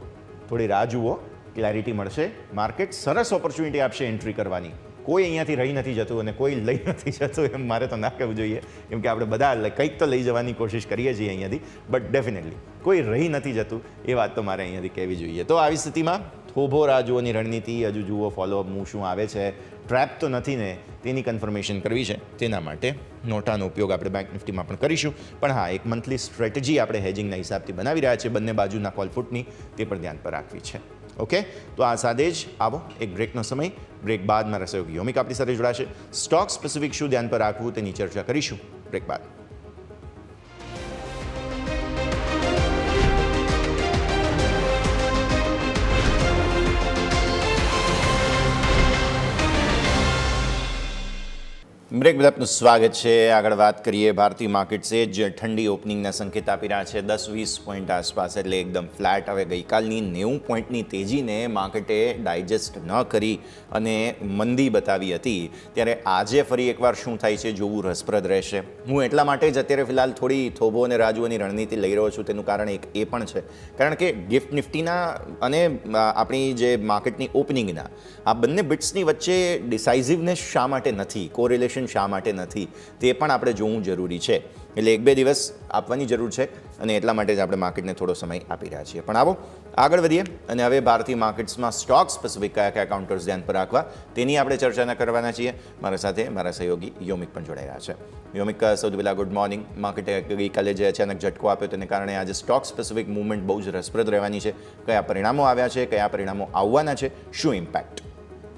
થોડી રાહ જુઓ, ક્લેરિટી મળશે. માર્કેટ સરસ ઓપોર્ચ્યુનિટી આપશે એન્ટ્રી કરવાની. કોઈ અહીંયાથી રહી નથી જતું અને કોઈ લઈ નથી જતું એમ મારે તો ના કહેવું જોઈએ, કેમ કે આપણે બધા કંઈક તો લઈ જવાની કોશિશ કરીએ છીએ અહીંયાથી, બટ ડેફિનેટલી કોઈ રહી નથી જતું એ વાત તો મારે અહીંયાથી કહેવી જોઈએ. તો આવી સ્થિતિમાં થોભો રાહ જુઓની રણનીતિ, હજુ જુઓ ફોલોઅપ મૂવ શું આવે છે, ટ્રેપ તો નથી ને તેની કન્ફર્મેશન કરવી છે. તેના માટે નોટાનો ઉપયોગ આપણે બેંક નિફ્ટીમાં પણ કરીશું. પણ હા, એક મંથલી સ્ટ્રેટેજી આપણે હેજિંગના હિસાબથી બનાવી રહ્યા છીએ, બંને બાજુના કોલ ફૂટની, તે પણ ધ્યાન પર રાખવી છે. ઓકે, તો આ સાથે જ આવો એક બ્રેકનો સમય. બ્રેક બાદ મારા સહયોગી યોમિક આપણી સાથે જોડાશે. સ્ટોક સ્પેસિફિક શું ધ્યાન પર રાખવું તેની ચર્ચા કરીશું બ્રેક બાદ. બ્રેક બાદ આપનું સ્વાગત છે. આગળ વાત કરીએ ભારતીય માર્કેટ્સે જ ઠંડી ઓપનિંગના સંકેત આપી રહ્યા છે 10-20 પોઈન્ટ આસપાસ, એટલે એકદમ ફ્લેટ. હવે ગઈકાલની 90 પોઈન્ટની તેજીને માર્કેટે ડાયજેસ્ટ ન કરી અને મંદી બતાવી હતી, ત્યારે આજે ફરી એકવાર શું થાય છે જોવું રસપ્રદ રહેશે. હું એટલા માટે જ અત્યારે ફિલહાલ થોડી થોભો અને રાજુઓની રણનીતિ લઈ રહ્યો છું. તેનું કારણ એક એ પણ છે, કારણ કે ગિફ્ટ નિફ્ટીના અને આપણી જે માર્કેટની ઓપનિંગના આ બંને બિટ્સની વચ્ચે ડિસાઇઝિવનેસ શા માટે નથી, કોરિલેશન શા માટે નથી, તે પણ આપણે જોવું જરૂરી છે. એટલે 1-2 દિવસ આપવાની જરૂર છે અને એટલા માટે જ આપણે માર્કેટને થોડો સમય આપી રહ્યા છીએ. પણ આવો આગળ વધીએ અને હવે ભારતીય માર્કેટ્સમાં સ્ટોક સ્પેસિફિક કયા કયા કાઉન્ટર્સ ધ્યાન પર રાખવા તેની આપણે ચર્ચા કરવાના છીએ. મારા સાથે મારા સહયોગી યોમિક પણ જોડાઈ રહ્યા છે. યોમિક, સૌથી પહેલાં ગુડ મોર્નિંગ. માર્કેટે ગઈકાલે જે અચાનક ઝટકો આપ્યો તેને કારણે આજે સ્ટોક સ્પેસિફિક મૂવમેન્ટ બહુ જ રસપ્રદ રહેવાની છે. કયા પરિણામો આવ્યા છે, કયા પરિણામો આવવાના છે, શું ઇમ્પેક્ટ?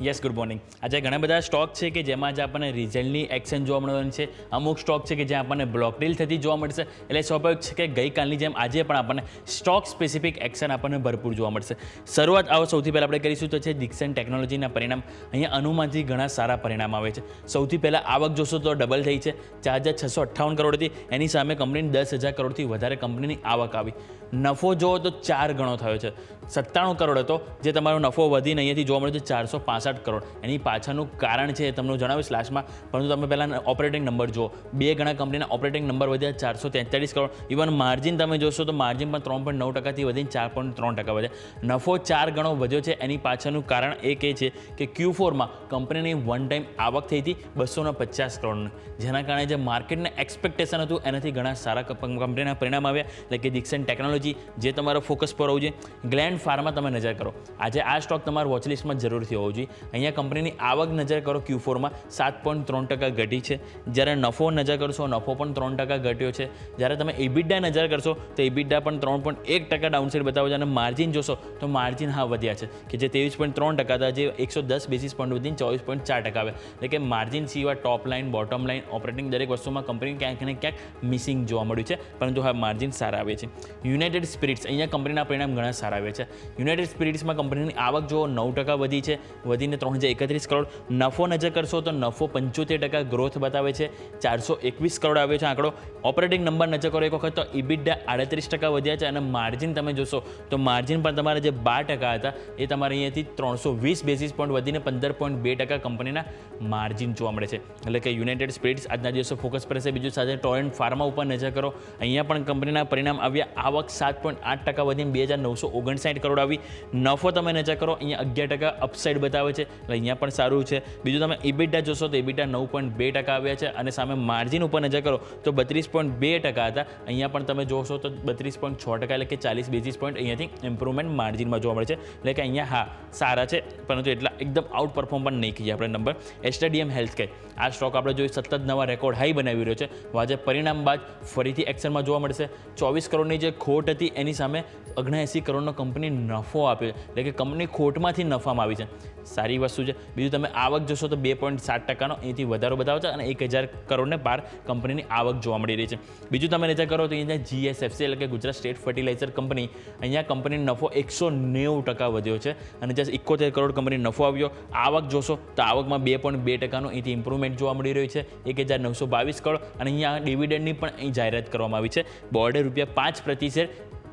Yes, good morning. આજે ઘણા બધા સ્ટોક છે કે જેમાં આજે આપણને રિઝલ્ટની એક્શન જોવા મળવાની છે. અમુક સ્ટોક છે કે જ્યાં આપણને બ્લોક ડીલ થતી જોવા મળશે. એટલે સ્વાભાવિક છે કે ગઈકાલની જેમ આજે પણ આપણને સ્ટોક સ્પેસિફિક એક્શન આપણને ભરપૂર જોવા મળશે. શરૂઆત આવો સૌથી પહેલાં આપણે કરીશું તો છે ડિક્સન ટેકનોલોજીના પરિણામ. અહીંયા અનુમાનથી ઘણા સારા પરિણામ આવે છે. સૌથી પહેલાં આવક જોશો તો ડબલ થઈ છે, 4,658 કરોડ હતી. એની સામે કંપનીની 10,000 કરોડથી વધારે કંપનીની આવક આવી. નફો જુઓ તો 4 ગણો થયો છે. 97 કરોડ હતો જે તમારો નફો વધીને અહીંયાથી જોવા મળ્યો છે 465 કરોડ. એની પાછળનું કારણ છે એ તમને જણાવીશ લાસ્ટમાં, પરંતુ તમે પહેલાં ઓપરેટિંગ નંબર જુઓ. 2 ગણા કંપનીના ઓપરેટિંગ નંબર વધ્યા 443 કરોડ. ઇવન માર્જિન તમે જોશો તો માર્જિન પણ 3.9%થી વધીને 4.3% વધ્યા. નફો 4 ગણો વધ્યો છે. એની પાછળનું કારણ એક એ છે કે Q4માં કંપનીની વન ટાઈમ આવક થઈ હતી 250 કરોડની, જેના કારણે જે માર્કેટને એક્સપેક્ટેશન હતું એનાથી ઘણા સારા કંપનીના પરિણામ આવ્યા. એટલે કે દિક્સન ટેકનોલોજી જે તમારો ફોકસ પર હોવું જોઈએ. ગ્લેન્ડ ફાર્મા તમે નજર કરો, આજે આ સ્ટોક તમારા વોચલિસ્ટમાં જરૂરથી હોવો જોઈએ. અહીંયા કંપનીની આવક નજર કરો Q4માં 7.3% ઘટી છે. જ્યારે નફો નજર કરશો, નફો પણ 3% ઘટ્યો છે. જ્યારે તમે EBITDA નજર કરશો તો EBITDA પણ 3.1% ડાઉનસાઇડ બતાવે છે. અને માર્જિન જોશો તો માર્જિન વધ્યા છે કે જે 23.3% હતા, જે 110 બેસિસ પોઈન્ટ વધીને 24.4% આવે. એટલે કે માર્જિન સિવાય ટોપ લાઇન, બોટમ લાઇન, ઓપરેટિંગ દરેક વસ્તુમાં કંપની ક્યાંક ને ક્યાંક મિસિંગ જોવા મળ્યું છે, પરંતુ હા માર્જિન સારા આવે છે. યુનાઇટેડ સ્પિરિટ્સ, અહીંયા કંપનીના પરિણામ ઘણા સારા આવે છે. યુનાઇટેડ સ્પિરિટ્સમાં કંપનીની આવક જો 9% વધી છે, વધીને 331 કરોડ. નફો નજર કરશો તો નફો 75% ગ્રોથ બતાવે છે, 421 કરોડ આવ્યો છે આંકડો. ઓપરેટિંગ નંબર નજર કરો એક વખત તો EBITDA 38% વધ્યા છે. અને માર્જિન તમે જોશો તો માર્જિન પણ તમારા જે 12% હતા એ તમારે અહીંયાથી 320 બેસિસ પોઈન્ટ વધીને 15.2% કંપનીના માર્જિન જોવા મળે છે. એટલે કે યુનાઇટેડ સ્પિરિટ્સ આજના દિવસે ફોકસ પર છે. બીજું સાથે ટોરેન્ટ ફાર્મા ઉપર નજર કરો, અહીંયા પણ કંપનીના પરિણામ આવ્યા. આવક 7.8% વધીને 2959 કરોડ આવી. નફો તમે નજર કરો, અહીંયા 11% અપસાઇડ બતાવે છે, એટલે અહીંયા પણ સારું છે. બીજું તમે EBITDA જોશો તો EBITDA 9.2% આવ્યા છે. અને સામે માર્જિન ઉપર નજર કરો તો 32.2% હતા, અહીંયા પણ તમે જોશો તો 32.6%, એટલે કે 40 બેસિસ પોઈન્ટ અહીંયાથી ઇમ્પ્રુવમેન્ટ માર્જિનમાં જોવા મળે છે. એટલે કે અહીંયા હા સારા છે, પરંતુ એટલા એકદમ આઉટ પરફોર્મ પણ નહીં કહીએ આપણે નંબર. એસ્ટરડીએમ હેલ્થકેર, આ સ્ટોક આપણે જોઈએ સતત નવા રેકોર્ડ હાઈ બનાવી રહ્યો છે. આજે પરિણામ બાદ ફરીથી એક્શનમાં જોવા મળશે. 24 કરોડની જે ખોટ હતી એની સામે 79 કરોડનો કંપની નફો આપ્યો, એટલે કે કંપની ખોટમાંથી નફામાં આવી છે. સારી વસ્તુ છે. બીજું તમે આવક જોશો તો 2.7%નો એથી વધારો બતાવે છે. અને 1000 કરોડને પાર કંપનીની આવક જોવા મળી રહી છે. બીજું તમે નજર કરો તો અહીંયા GSFC એટલે કે ગુજરાત સ્ટેટ ફર્ટિલાઇઝર કંપની, અહીંયા કંપનીનો નફો 190% વધ્યો છે. અને જે 71 કરોડ કંપની નફો આવ્યો. આવક જોશો તો આવકમાં 2.2%નો અહીંથી ઇમ્પ્રુવમેન્ટ જોવા મળી રહ્યું છે, 1922 કરોડ. અને અહીંયા ડિવિડન્ડની પણ અહીં જાહેરાત કરવામાં આવી છે. બોર્ડે ₹5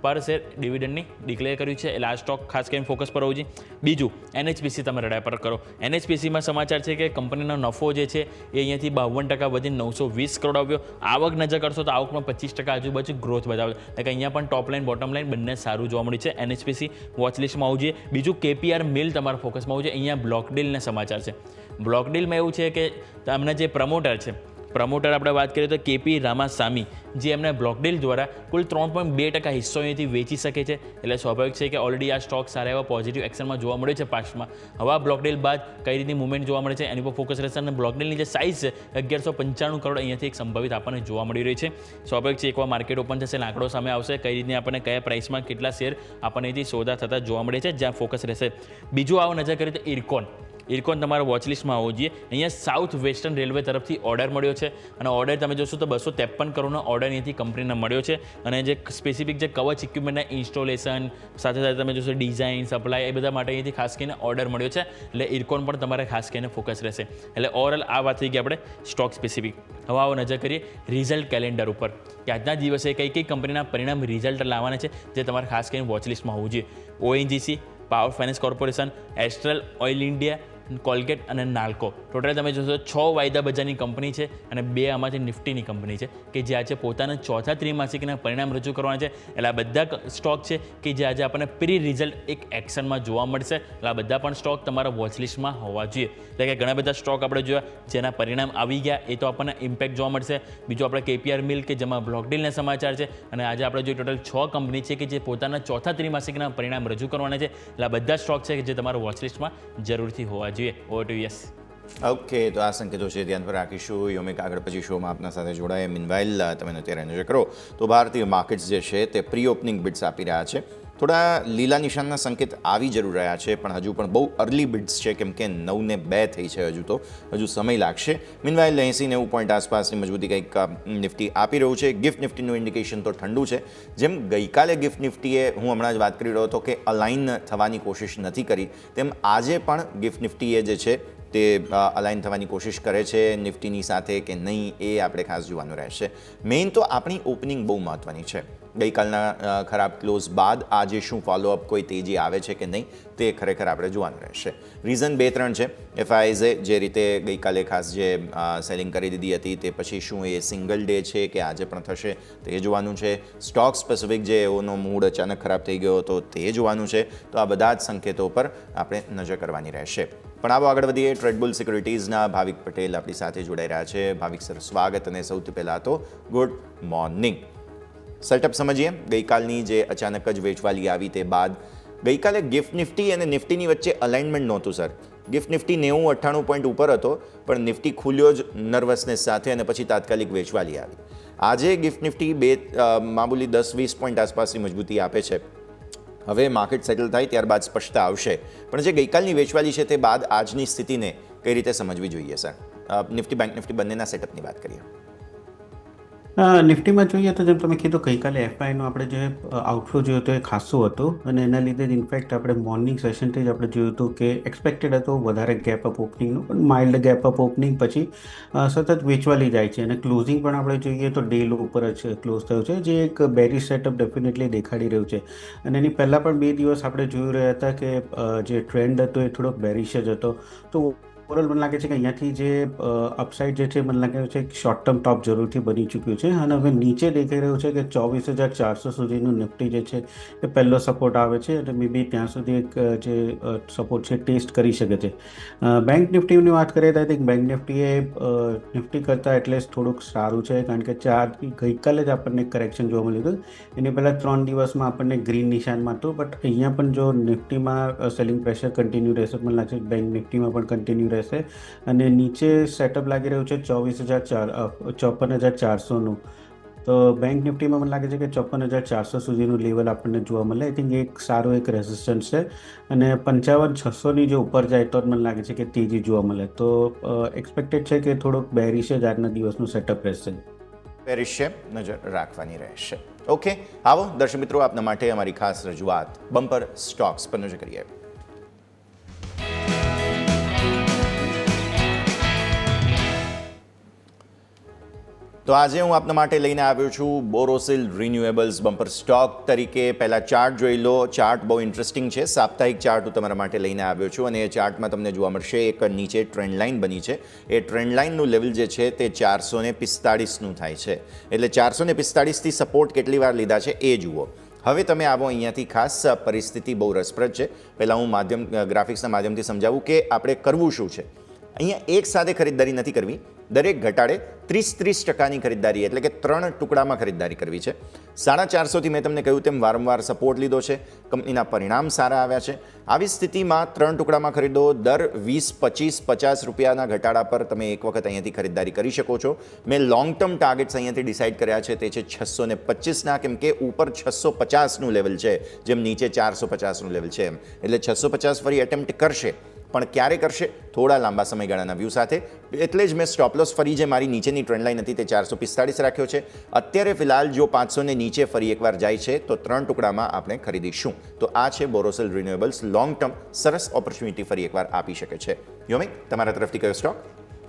પર શેર ડિવિડન્ડની ડિક્લેર કર્યું છે. એટલે આ સ્ટોક ખાસ કરીને ફોકસ પર હોવું જોઈએ. બીજું NHPC તમે રડાય પર કરો. NHPCમાં સમાચાર છે કે કંપનીનો નફો જે છે એ અહીંયાથી 52% વધીને 920 કરોડ આવ્યો. આવક નજર કરશો તો આવકમાં 25% આજુબાજુ ગ્રોથ બતાવે. એટલે કે અહીંયા પણ ટોપ લાઇન, બોટમ લાઇન બંને સારું જોવા મળ્યું છે. NHPC વોચલિસ્ટમાં આવવું જોઈએ. બીજું KPR મિલ તમારા ફોકસમાં આવવું જોઈએ. અહીંયા બ્લોક ડીલના સમાચાર છે. બ્લોક ડીલમાં એવું છે કે તમને જે પ્રમોટર છે, પ્રમોટર આપણે વાત કરીએ તો KP રામાસામી, જે એમને બ્લોક ડીલ દ્વારા કુલ 3.2% હિસ્સો અહીંથી વેચી શકે છે. એટલે સ્વાભાવિક છે કે ઓલરેડી આ સ્ટોક સારા એવા પોઝિટિવ એક્શનમાં જોવા મળ્યો છે પાસ્ટમાં. હવે આ બ્લોક ડીલ બાદ કઈ રીતની મુવમેન્ટ જોવા મળે છે એની પર ફોકસ રહેશે. અને બ્લોક ડીલની જે સાઇઝ છે 1195 કરોડ અહીંયાથી એક સંભવિત આપણને જોવા મળી રહી છે. સ્વાભાવિક છે એકવાર માર્કેટ ઓપન થશે, આંકડો સામે આવશે, કઈ રીતની આપણને કયા પ્રાઇસમાં કેટલા શેર આપણને અહીંથી સોદા થતા જોવા મળે છે, જ્યાં ફોકસ રહેશે. બીજું આવો નજર કરીએ તો ઇરકોન તમારા વોચલિસ્ટમાં આવવું જોઈએ. અહીંયા સાઉથ વેસ્ટર્ન રેલવે તરફથી ઓર્ડર મળ્યો છે. અને ઓર્ડર તમે જોશો તો 253 કરોડનો ઓર્ડર અહીંથી કંપનીને મળ્યો છે. અને જે સ્પેસિફિક જે કવચ ઇક્વિપમેન્ટના ઇન્સ્ટોલેશન સાથે સાથે તમે જોશો ડિઝાઇન, સપ્લાય એ બધા માટે અહીંથી ખાસ કરીને ઓર્ડર મળ્યો છે. એટલે ઇરકોન પણ તમારે ખાસ કરીને ફોકસ રહેશે. એટલે ઓવરઓલ આ વાત થઈ ગઈ આપણે સ્ટોક સ્પેસિફિક. હવે આવો નજર કરીએ રિઝલ્ટ કેલેન્ડર ઉપર કે આજના દિવસે કઈ કંપનીના પરિણામ રિઝલ્ટ લાવવાના છે જે તમારે ખાસ કરીને વોચલિસ્ટમાં હોવું જોઈએ. ONGC, power finance corporation, astral, oil India, Colgate અને નાલ્કો. ટોટલ તમે જોશો 6 વાયદા બજારની કંપની છે અને 2 આમાંથી નિફ્ટીની કંપની છે કે જે આજે પોતાના ચોથા ત્રિમાસિકના પરિણામ રજૂ કરવાના છે. એટલે આ બધા સ્ટોક છે કે જે આજે આપણને પ્રી રિઝલ્ટ એક એક્શનમાં જોવા મળશે. એટલે આ બધા પણ સ્ટોક તમારા વોચલિસ્ટમાં હોવા જોઈએ. એટલે કે ઘણા બધા સ્ટોક આપણે જોયા જેના પરિણામ આવી ગયા, એ તો આપણને ઇમ્પેક્ટ જોવા મળશે. બીજું આપણે KPR મિલ કે જેમાં બ્લોક ડીલના સમાચાર છે. અને આજે આપણે જોઈએ ટોટલ 6 કંપની છે કે જે પોતાના ચોથા ત્રિમાસિકના પરિણામ રજૂ કરવાના છે. એટલે આ બધા સ્ટોક છે કે જે તમારા વોચલિસ્ટમાં જરૂરથી હોવા જોઈએ. Over to yes. ઓકે, તો આ સંકેતો છે ધ્યાન પર રાખીશું. યોમિક આગળ પછી શોમાં આપના સાથે જોડાયા. મીનવાઇલ તમે અત્યારે નજર કરો તો ભારતીય માર્કેટ્સ જે છે તે પ્રી ઓપનિંગ બિડ્સ આપી રહ્યા છે. થોડા લીલા નિશાનના સંકેત આવી જરૂર રહ્યા છે, પણ હજુ પણ બહુ અર્લી બિડ્સ છે, કેમ કે 9:02 થઈ છે. હજુ સમય લાગશે. મીનવાઇલ 80-90 પોઈન્ટ આસપાસની મજબૂતી કંઈક નિફ્ટી આપી રહ્યું છે. ગિફ્ટ નિફ્ટીનું ઇન્ડિકેશન તો ઠંડુ છે. જેમ ગઈકાલે ગિફ્ટ નિફ્ટીએ, હું હમણાં જ વાત કરી રહ્યો હતો કે અલાઇન થવાની કોશિશ નથી કરી, તેમ આજે પણ ગિફ્ટ નિફ્ટીએ જે છે તે અલાઇન થવાની કોશિશ કરે છે નિફ્ટીની સાથે કે નહીં, એ આપણે ખાસ જોવાનું રહેશે. મેઇન તો આપણી ઓપનિંગ બહુ મહત્ત્વની છે. ગઈકાલના ખરાબ ક્લોઝ બાદ આજે શું ફોલોઅપ કોઈ તેજી આવે છે કે નહીં તે ખરેખર આપણે જોવાનું રહેશે. રીઝન 2-3 છે. એફઆઈઝે જે રીતે ગઈકાલે ખાસ જે સેલિંગ કરી દીધી હતી તે પછી શું એ સિંગલ ડે છે કે આજે પણ થશે તે જોવાનું છે. સ્ટોક સ્પેસિફિક જે એઓનો મૂડ અચાનક ખરાબ થઈ ગયો હતો તે જોવાનું છે. તો આ બધા જ સંકેતો પર આપણે નજર કરવાની રહેશે. પણ આવો આગળ વધીએ. ટ્રેડબુલ સિક્યુરિટીઝના ભાવિક પટેલ આપણી સાથે જોડાઈ રહ્યા છે. ભાવિક સર, સ્વાગત. અને સૌથી પહેલાં તો ગુડ મોર્નિંગ. સેટઅપ સમજીએ. ગઈકાલની જે અચાનક જ વેચવાલી આવી તે બાદ ગઈકાલે ગિફ્ટ નિફ્ટી અને નિફ્ટીની વચ્ચે અલાઇનમેન્ટ નહોતું સર. ગિફ્ટ નિફ્ટી 90-98 પોઈન્ટ ઉપર હતો, પણ નિફ્ટી ખુલ્યો જ નર્વસનેસ સાથે અને પછી તાત્કાલિક વેચવાલી આવી. આજે ગિફ્ટ નિફ્ટી મામૂલી 10-20 પોઈન્ટ આસપાસની મજબૂતી આપે છે. હવે માર્કેટ સેટલ થાય ત્યારબાદ સ્પષ્ટતા આવશે. પણ જે ગઈકાલની વેચવાલી છે તે બાદ આજની સ્થિતિને કઈ રીતે સમજવી જોઈએ સર? નિફ્ટી, બેંક નિફ્ટી બંનેના સેટઅપની વાત કરીએ. નિફ્ટીમાં જોઈએ તો જેમ તમે કીધું ગઈકાલે એફઆઈનો આપણે જે આઉટફ્લો જોયો હતો એ ખાસું હતું અને એના લીધે જ ઇનફેક્ટ આપણે મોર્નિંગ સેશનથી જ આપણે જોયું હતું કે એક્સપેક્ટેડ હતું વધારે ગેપ અપ ઓપનિંગનું, પણ માઇલ્ડ ગેપ અપ ઓપનિંગ પછી સતત વેચવાલી જાય છે અને ક્લોઝિંગ પણ આપણે જોઈએ તો ડે લો ઉપર જ ક્લોઝ થયું છે, જે એક બેરી સેટઅપ ડેફિનેટલી દેખાડી રહ્યું છે. અને એની પહેલાં પણ 2 દિવસ આપણે જોઈ રહ્યા હતા કે જે ટ્રેન્ડ હતો એ થોડોક બેરિશ જ હતો. તો ઓવરઓલ મને લાગે છે કે અહીંયાથી જે અપસાઇડ જે છે મને લાગે છે શોર્ટ ટર્મ ટોપ જરૂરથી બની ચૂક્યું છે અને હવે નીચે દેખાઈ રહ્યું છે કે 24,400 સુધીનું નિફ્ટી જે છે એ પહેલો સપોર્ટ આવે છે અને મે બી ત્યાં સુધી એક જે સપોર્ટ છે ટેસ્ટ કરી શકે છે. બેંક નિફ્ટીની વાત કરીએ તો I think bank Nifty A Nifty કરતાં એટલીસ્ટ થોડુંક સારું છે, કારણ કે ગઈકાલે જ આપણને કરેક્શન જોવા મળ્યું હતું. એની પહેલાં 3 દિવસમાં આપણને ગ્રીન નિશાનમાં હતું, બટ અહીંયા પણ જો નિફ્ટીમાં સેલિંગ પ્રેશર કન્ટિન્યુ રહેશે, મને લાગે છે બેંક નિફ્ટીમાં પણ કન્ટિન્યુ રહેશે અને નીચે સેટઅપ લાગી રહ્યું છે 54,400નું. તો બેંક નિફ્ટીમાં મને લાગે છે કે 54,400 સુધીનું લેવલ આપણને જોવા મળે. આઈ થિંક એક સારો એક રેઝિસ્ટન્સ છે અને 55,600ની જે ઉપર જાય તો મને લાગે છે કે તેજી જોવા મળે. તો એક્સપેક્ટેડ છે કે થોડુંક બેરિશ જ આજના દિવસનું સેટઅપ રહેશે. બેરિશ છે, નજર રાખવાની રહેશે. ઓકે, આવો દર્શક મિત્રો, આપના માટે અમારી ખાસ રજૂઆત બમ્પર સ્ટોક્સ પર નજર કરીએ. તો આજે હું આપના માટે લઈને આવ્યો છું બોરોસિલ રિન્યુએબલ્સ બમ્પર સ્ટોક તરીકે. પહેલાં ચાર્ટ જોઈ લો. ચાર્ટ બહુ ઇન્ટરેસ્ટિંગ છે. સાપ્તાહિક ચાર્ટ હું તમારા માટે લઈને આવ્યો છું અને એ ચાર્ટમાં તમને જોવા મળશે એક નીચે ટ્રેન્ડ લાઇન બની છે. એ ટ્રેન્ડ લાઇનનું લેવલ જે છે તે 445નું થાય છે. એટલે 445થી સપોર્ટ કેટલી વાર લીધા છે એ જુઓ. હવે તમે આવો અહીંયાથી. ખાસ પરિસ્થિતિ બહુ રસપ્રદ છે. પહેલાં હું ગ્રાફિક્સના માધ્યમથી સમજાવું કે આપણે કરવું શું છે. અહીંયા એક સાથે ખરીદદારી નથી કરવી. દરેક ઘટાડે 30% ખરીદદારી, એટલે કે 3 ટુકડામાં ખરીદદારી કરવી છે. 450થી મેં તમને કહ્યું તેમ વારંવાર સપોર્ટ લીધો છે. કંપનીના પરિણામ સારા આવ્યા છે. આવી સ્થિતિમાં 3 ટુકડામાં ખરીદો. દર 20, 25, 50 રૂપિયાના ઘટાડા પર તમે એક વખત અહીંયાથી ખરીદદારી કરી શકો છો. મેં લોંગ ટર્મ ટાર્ગેટ્સ અહીંયાથી ડિસાઇડ કર્યા છે, તે છે 625ના, કેમ કે ઉપર 650નું લેવલ છે, જેમ નીચે 450નું લેવલ છે એમ. એટલે 650 ફરી એટેમ્પ્ટ કરશે, પણ ક્યારે કરશે? થોડા લાંબા સમયગાળાના વ્યૂ સાથે. એટલે જ મેં સ્ટોપલોસ ફરી જે મારી નીચેની ટ્રેન્ડ લાઇન હતી તે 445 રાખ્યો છે. અત્યારે ફિલહાલ જો 500ને નીચે ફરી એકવાર જાય છે તો 3 ટુકડામાં આપણે ખરીદીશું. તો આ છે બોરોસિલ રિન્યુએબલ્સ. લોંગ ટર્મ સરસ ઓપોર્ચ્યુનિટી ફરી એકવાર આપી શકે છે. યોમિક, તમારા તરફથી કયો સ્ટોક?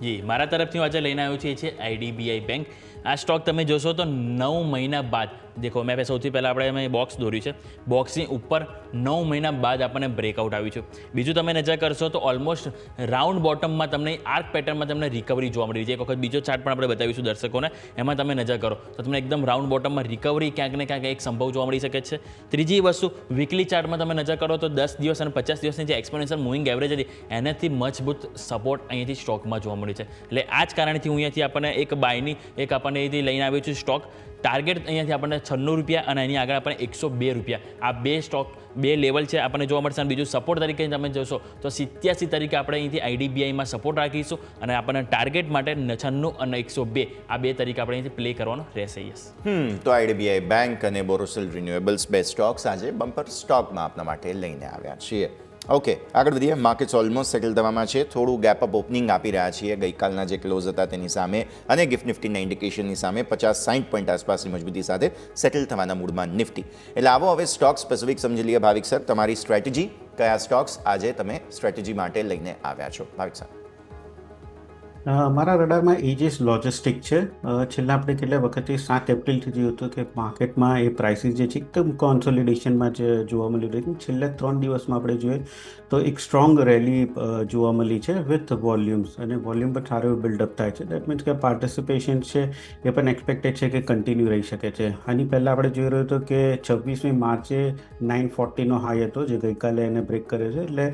જી, મારા તરફથી હું આજે લઈને આવ્યો છું એ છે આઈડીબીઆઈ બેંક. આ સ્ટોક તમે જોશો તો 9 મહિના બાદ, દેખો મેં સૌથી પહેલાં આપણે બોક્સ દોર્યું છે, બોક્સની ઉપર 9 મહિના બાદ આપણને બ્રેકઆઉટ આવ્યું છે. બીજું તમે નજર કરશો તો ઓલમોસ્ટ રાઉન્ડ બોટમમાં તમને આર્ક પેટર્નમાં તમને રિકવરી જોવા મળી છે. એક વખત બીજો ચાર્ટ પણ આપણે બતાવીશું દર્શકોને, એમાં તમે નજર કરો તો તમને એકદમ રાઉન્ડ બોટમમાં રિકવરી ક્યાંક ને ક્યાંક એક સંભવ જોવા મળી શકે છે. ત્રીજી વસ્તુ, વીકલી ચાર્ટમાં તમે નજર કરો તો 10 દિવસ અને 50 દિવસની જે એક્સપોનેન્શિયલ મૂવિંગ એવરેજ હતી એનાથી મજબૂત સપોર્ટ અહીંયાથી સ્ટોકમાં જોવા મળી છે. એટલે આ જ કારણથી હું અહીંયાથી આપણને એક બાયની એક આપણને અહીંથી લઈને આવ્યો છું સ્ટોક. ટાર્ગેટ અહીંયાથી આપણને 96 રૂપિયા અને એની આગળ આપણને 102 રૂપિયા. આ બે સ્ટોક, બે લેવલ છે આપણને જોવા મળશે. અને બીજું સપોર્ટ તરીકે તમે જોશો તો 87 તરીકે આપણે અહીંથી આઈડીબીઆઈમાં સપોર્ટ રાખીશું અને આપણને ટાર્ગેટ માટે 96 અને 102 આ બે તરીકે આપણે અહીંથી પ્લે કરવાનો રહેશે. યસ. તો આઈડીબીઆઈ બેંક અને બોરોસિલ રિન્યુએબલ્સ બે સ્ટોક્સ આજે બમ્પર સ્ટોકમાં આપના માટે લઈને આવ્યા છીએ. ઓકે, આગળ વધીએ. માર્કેટ્સ ઓલમોસ્ટ સેટલ થવામાં છે. થોડું ગેપ અપ ઓપનિંગ આપી રહ્યા છીએ ગઈકાલના જે ક્લોઝ હતા તેની સામે અને ગિફ્ટ નિફ્ટીના ઇન્ડિકેશનની સામે 50-60 પોઈન્ટ આસપાસની મજબૂતી સાથે સેટલ થવાના મૂડમાં નિફ્ટી. એટલે આવો હવે સ્ટોક સ્પેસિફિક સમજી લઈએ. ભાવિક સર, તમારી સ્ટ્રેટેજી, કયા સ્ટોક્સ આજે તમે સ્ટ્રેટેજી માટે લઈને આવ્યા છો? ભાવિક સર. મારા રડારમાં એજીસ લોજિસ્ટિક છે. છેલ્લા આપણે કેટલા વખતથી 7 એપ્રિલથી જોયું હતું કે માર્કેટમાં એ પ્રાઇસીસ જે છે એકદમ કોન્સોલિડેશનમાં જ જોવા મળી રહી છે. છેલ્લા 3 દિવસમાં આપણે જોઈએ તો એક સ્ટ્રોંગ રેલી જોવા મળી છે વિથ વોલ્યુમ્સ, અને વોલ્યુમ પણ સારું એવું બિલ્ડઅપ થાય છે. દેટ મીન્સ કે પાર્ટિસિપેશન છે એ પણ એક્સપેક્ટેડ છે કે કન્ટિન્યુ રહી શકે છે. આની પહેલાં આપણે જોઈ રહ્યું હતું કે 26મી માર્ચે 940નો હાઈ હતો જે ગઈકાલે એને બ્રેક કર્યો છે, એટલે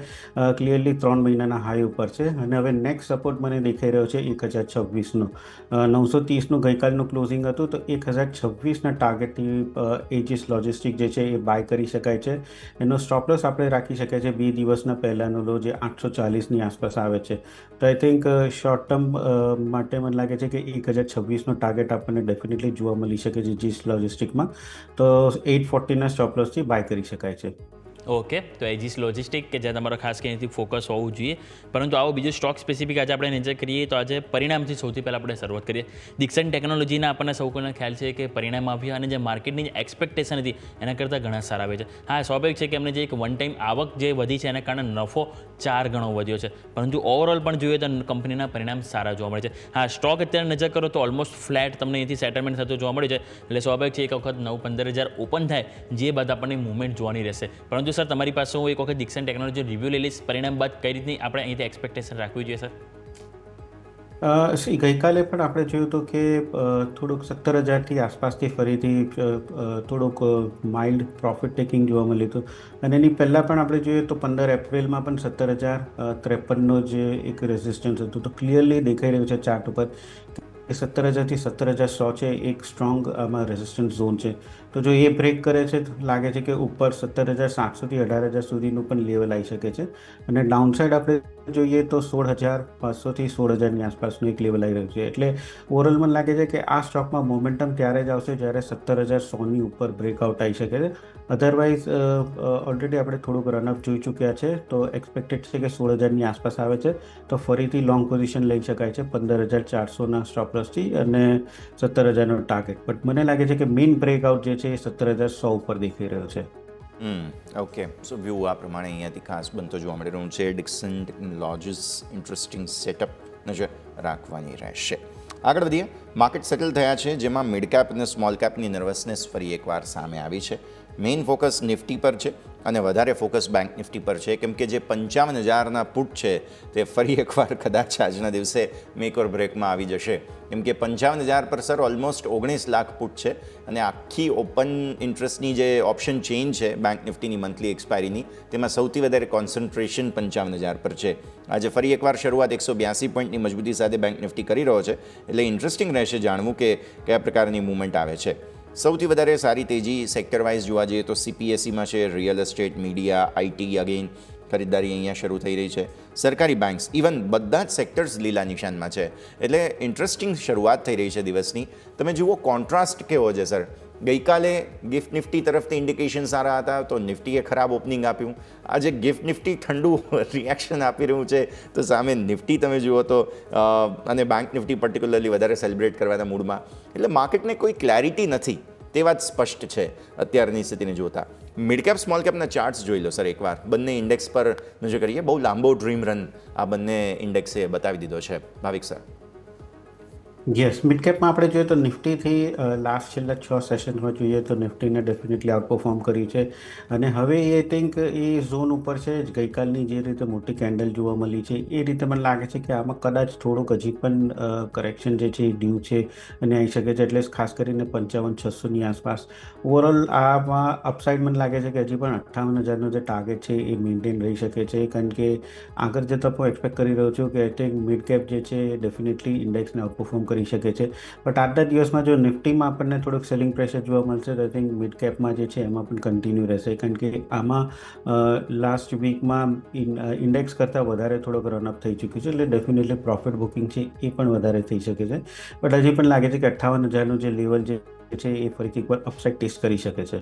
ક્લિયરલી 3 મહિનાના હાઈ ઉપર છે. અને હવે નેક્સ્ટ સપોર્ટ મને દેખાઈ રહ્યો છે 1026નો. 930નું ગઈકાલનું ક્લોઝિંગ હતું, તો 1026ના ટાર્ગેટથી એજીસ લોજિસ્ટિક જે છે એ બાય કરી શકાય છે. એનો સ્ટોપલોસ આપણે રાખી શકાય છે 2 દિવસના પહેલાંનો લો જે 840ની આસપાસ આવે છે. તો આઈ થિંક શોર્ટ ટર્મ માટે મને લાગે છે કે 1026નો ટાર્ગેટ આપણને ડેફિનેટલી જોવા મળી શકે છે એજીસ લોજિસ્ટિકમાં. તો 840ના સ્ટોપલોસથી બાય કરી શકાય છે. ઓકે, તો એજીસ લોજિસ્ટિક કે જ્યાં તમારો ખાસ કરીને ફોકસ હોવું જોઈએ. પરંતુ આવો બીજો સ્ટોક સ્પેસિફિક આજે આપણે નજર કરીએ તો આજે પરિણામથી સૌથી પહેલાં આપણે શરૂઆત કરીએ. ડિક્સન ટેકનોલોજીના આપણને સૌ કોઈને ખ્યાલ છે કે પરિણામ આવ્યા અને જે માર્કેટની જે એક્સપેક્ટેશન હતી એના કરતાં ઘણા સારા આવે છે. હા, સ્વાભાવિક છે કે એમને જે એક વન ટાઈમ આવક જે વધી છે એના કારણે નફો 4 ગણો વધ્યો છે. પરંતુ ઓવરઓલ પણ જોઈએ તો કંપનીના પરિણામ સારા જોવા મળે છે. હા, સ્ટોક અત્યારે નજર કરો તો ઓલમોસ્ટ ફ્લેટ તમને અહીંથી સેટલમેન્ટ થતો જોવા મળે છે. એટલે સ્વાભાવિક છે એક વખત 9-15 હજાર ઓપન થાય જે બાદ આપણને મુવમેન્ટ જોવાની રહેશે. પરંતુ સર તમારી પાસે હું એક વખત ડિક્સન ટેકનોલોજી રિવ્યૂ લઈ લઈશ. પરિણામ બાદ કઈ રીતની આપણે અહીંથી એક્સપેક્ટેશન રાખવી જોઈએ સર? ગઈકાલે પણ આપણે જોયું હતું કે થોડુંક 17,000થી આસપાસથી ફરીથી થોડુંક માઇલ્ડ પ્રોફિટ ટેકિંગ જોવા મળ્યું હતું. અને એની પહેલાં પણ આપણે જોઈએ તો 15 એપ્રિલમાં પણ 17,053નો જે એક રેઝિસ્ટન્સ હતું, તો ક્લિયરલી દેખાઈ રહ્યું છે ચાર્ટ ઉપર કે 17,000થી 17,100 છે એક સ્ટ્રોંગ આમાં રેઝિસ્ટન્સ ઝોન છે. તો જો એ બ્રેક કરે છે તો લાગે છે કે ઉપર 17,700થી 18,000 સુધીનું પણ લેવલ આવી શકે છે. અને ડાઉનસાઇડ આપણે જોઈએ તો 16,500થી 16,000ની આસપાસનું એક લેવલ આવી રહ્યું છે. એટલે ઓવરઓલ મને લાગે છે કે આ સ્ટોકમાં મોમેન્ટમ ત્યારે જ આવશે જ્યારે 17,100ની ઉપર બ્રેકઆઉટ આવી શકે છે. અધરવાઇઝ ઓલરેડી આપણે થોડુંક રનઅપ જોઈ ચૂક્યા છે, તો એક્સપેક્ટેડ છે કે 16,000ની આસપાસ આવે છે તો ફરીથી લોંગ પોઝિશન લઈ શકાય છે 15,400ના સ્ટોપલોસથી અને 17,000નો ટાર્ગેટ. બટ મને લાગે છે કે મેઇન બ્રેકઆઉટ જે છે એ 17,100 ઉપર દેખાઈ રહ્યો છે. ઓકે, સો વ્યૂ આ પ્રમાણે અહીંયાથી ખાસ બનતો જોવા મળી રહ્યું છે. ડિક્સન ટેકનોલોજીસ ઇન્ટરેસ્ટિંગ સેટઅપ નજર રાખવાની રહેશે. આગળ વધીએ. માર્કેટ સેટલ થયા છે જેમાં મિડ કેપ અને સ્મોલ કેપની નર્વસનેસ ફરી એકવાર સામે આવી છે. મેઇન ફોકસ નિફ્ટી પર છે અને વધારે ફોકસ બેંક નિફ્ટી પર છે, કેમ કે જે 55,000ના પુટ છે તે ફરી એકવાર કદાચ આજના દિવસે મેક ઓર બ્રેકમાં આવી જશે. કેમ કે 55,000 પર સર ઓલમોસ્ટ 19 લાખ પુટ છે અને આખી ઓપન ઇન્ટરેસ્ટની જે ઓપ્શન ચેઇન છે બેંક નિફ્ટીની મંથલી એક્સપાયરીની, તેમાં સૌથી વધારે કોન્સન્ટ્રેશન 55,000 પર છે. આજે ફરી એકવાર શરૂઆત 182 પોઈન્ટની મજબૂતી સાથે બેંક નિફ્ટી કરી રહ્યો છે, એટલે ઇન્ટરેસ્ટિંગ રહેશે જાણવું કે કયા પ્રકારની મૂવમેન્ટ આવે છે. સૌથી વધારે સારી તેજી સેક્ટર વાઇઝ જોવા જઈએ તો CPSEમાં છે. Real estate, media, IT again ખરીદદારી અહીંયા શરૂ થઈ રહી છે. સરકારી બેંક્સ, ઇવન બધા જ સેક્ટર્સ લીલા નિશાનમાં છે. એટલે ઇન્ટરેસ્ટિંગ શરૂઆત થઈ રહી છે દિવસની. તમે જુઓ કોન્ટ્રાસ્ટ કેવો છે સર. ગઈકાલે ગિફ્ટ નિફ્ટી તરફથી ઇન્ડિકેશન સારા હતા તો નિફ્ટીએ ખરાબ ઓપનિંગ આપ્યું. આજે ગિફ્ટ નિફ્ટી ઠંડુ રિએક્શન આપી રહ્યું છે તો સામે નિફ્ટી તમે જુઓ તો અને બેંક નિફ્ટી પર્ટિક્યુલરલી વધારે સેલિબ્રેટ કરવાના મૂડમાં. એટલે માર્કેટને કોઈ ક્લેરિટી નથી તે વાત સ્પષ્ટ છે અત્યારની સ્થિતિને જોતા. મિડ કેપ સ્મોલ કેપના ચાર્ટ્સ જોઈ લો સર એકવાર. બંને ઇન્ડેક્સ પર નજર કરીએ. બહુ લાંબો ડ્રીમ રન આ બંને ઇન્ડેક્સે બતાવી દીધો છે. ભાવિક સર. યસ, મિડ કેપમાં આપણે જોઈએ તો નિફ્ટીથી લાસ્ટ છેલ્લા 6 સેશન્સમાં જોઈએ તો નિફ્ટીને ડેફિનેટલી આઉટપરફોર્મ કર્યું છે. અને હવે એ થિંક એ ઝોન ઉપર છે. ગઈકાલની જે રીતે મોટી કેન્ડલ જોવા મળી છે એ રીતે મને લાગે છે કે આમાં કદાચ થોડુંક હજી પણ કરેક્શન જે છે એ ડ્યુ છે અને આવી શકે છે. એટલે ખાસ કરીને 55,600ની આસપાસ ઓવરઓલ આમાં અપસાઇડ મને લાગે છે કે હજી પણ 58,000નો જે ટાર્ગેટ છે એ મેન્ટેન રહી શકે છે. કારણ કે આગળ જતાં હું એક્સપેક્ટ કરી રહ્યો છું કે આઈ થિંક મિડ કેપ જે છે એ ડેફિનેટલી ઇન્ડેક્સને આઉટપરફોર્મ કરી શકે છે. બટ આજના દિવસમાં જો નિફ્ટીમાં આપણને થોડુંક સેલિંગ પ્રેશર જોવા મળશે તો આઈ થિંક મિડ કેપમાં જે છે એમાં પણ કન્ટિન્યુ રહેશે. કારણ કે આમાં લાસ્ટ વીકમાં ઇન્ડેક્સ કરતાં વધારે થોડોક રનઅપ થઈ ચૂક્યું છે. એટલે ડેફિનેટલી પ્રોફિટ બુકિંગ છે એ પણ વધારે થઈ શકે છે. બટ હજી પણ લાગે છે કે 58,000નું જે લેવલ જે છે એ ફરીથી એકવાર અપસાઇડ ટેસ્ટ કરી શકે છે.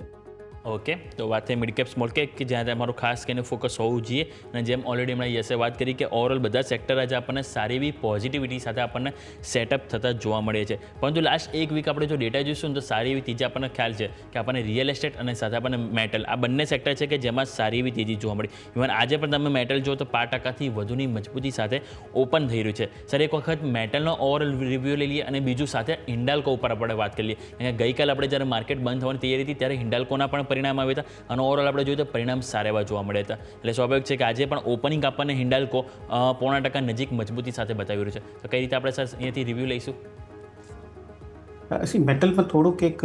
ઓકે, તો વાત થઈ મિડ કેપ સ્મોલ કેપ કે જ્યાં તમારું ખાસ કરીને ફોકસ હોવું જોઈએ. અને જેમ ઓલરેડી હમણાં યસે વાત કરી કે ઓવરઓલ બધા સેક્ટર આજે આપણને સારી એવી પોઝિટિવિટી સાથે આપણને સેટઅપ થતા જોવા મળે છે. પરંતુ લાસ્ટ એક વીક આપણે જો ડેટા જોઈશું ને તો સારી એવી તેજી આપણને ખ્યાલ છે કે આપણને રિયલ એસ્ટેટ અને સાથે આપણને મેટલ આ બંને સેક્ટર છે કે જેમાં સારી એવી તેજી જોવા મળી. ઇવન આજે પણ તમે મેટલ જો તો 5% વધુની મજબૂતી સાથે ઓપન થઈ રહ્યું છે. સર એક વખત મેટલનો ઓવરઓલ રિવ્યૂ લઈ લઈએ અને બીજું સાથે હિન્ડાલ્કો ઉપર આપણે વાત કરી લઈએ. કારણ કે ગઈકાલે આપણે જ્યારે માર્કેટ બંધ થવાની તૈયારી હતી ત્યારે હિન્ડાલ્કોના પણ પરિણામ આવ્યા હતા અને ઓવરઓલ આપણે જોઈએ તો પરિણામ સારા એવા જોવા મળ્યા હતા. એટલે સ્વાભાવિક છે કે આજે પણ ઓપનિંગ આપણને હિન્ડાલ્કો 0.5% નજીક મજબૂતી સાથે બતાવી રહ્યું છે. તો કઈ રીતે આપણે સર અહીંયાથી રિવ્યૂ લઈશું? મેટલમાં થોડુંક એક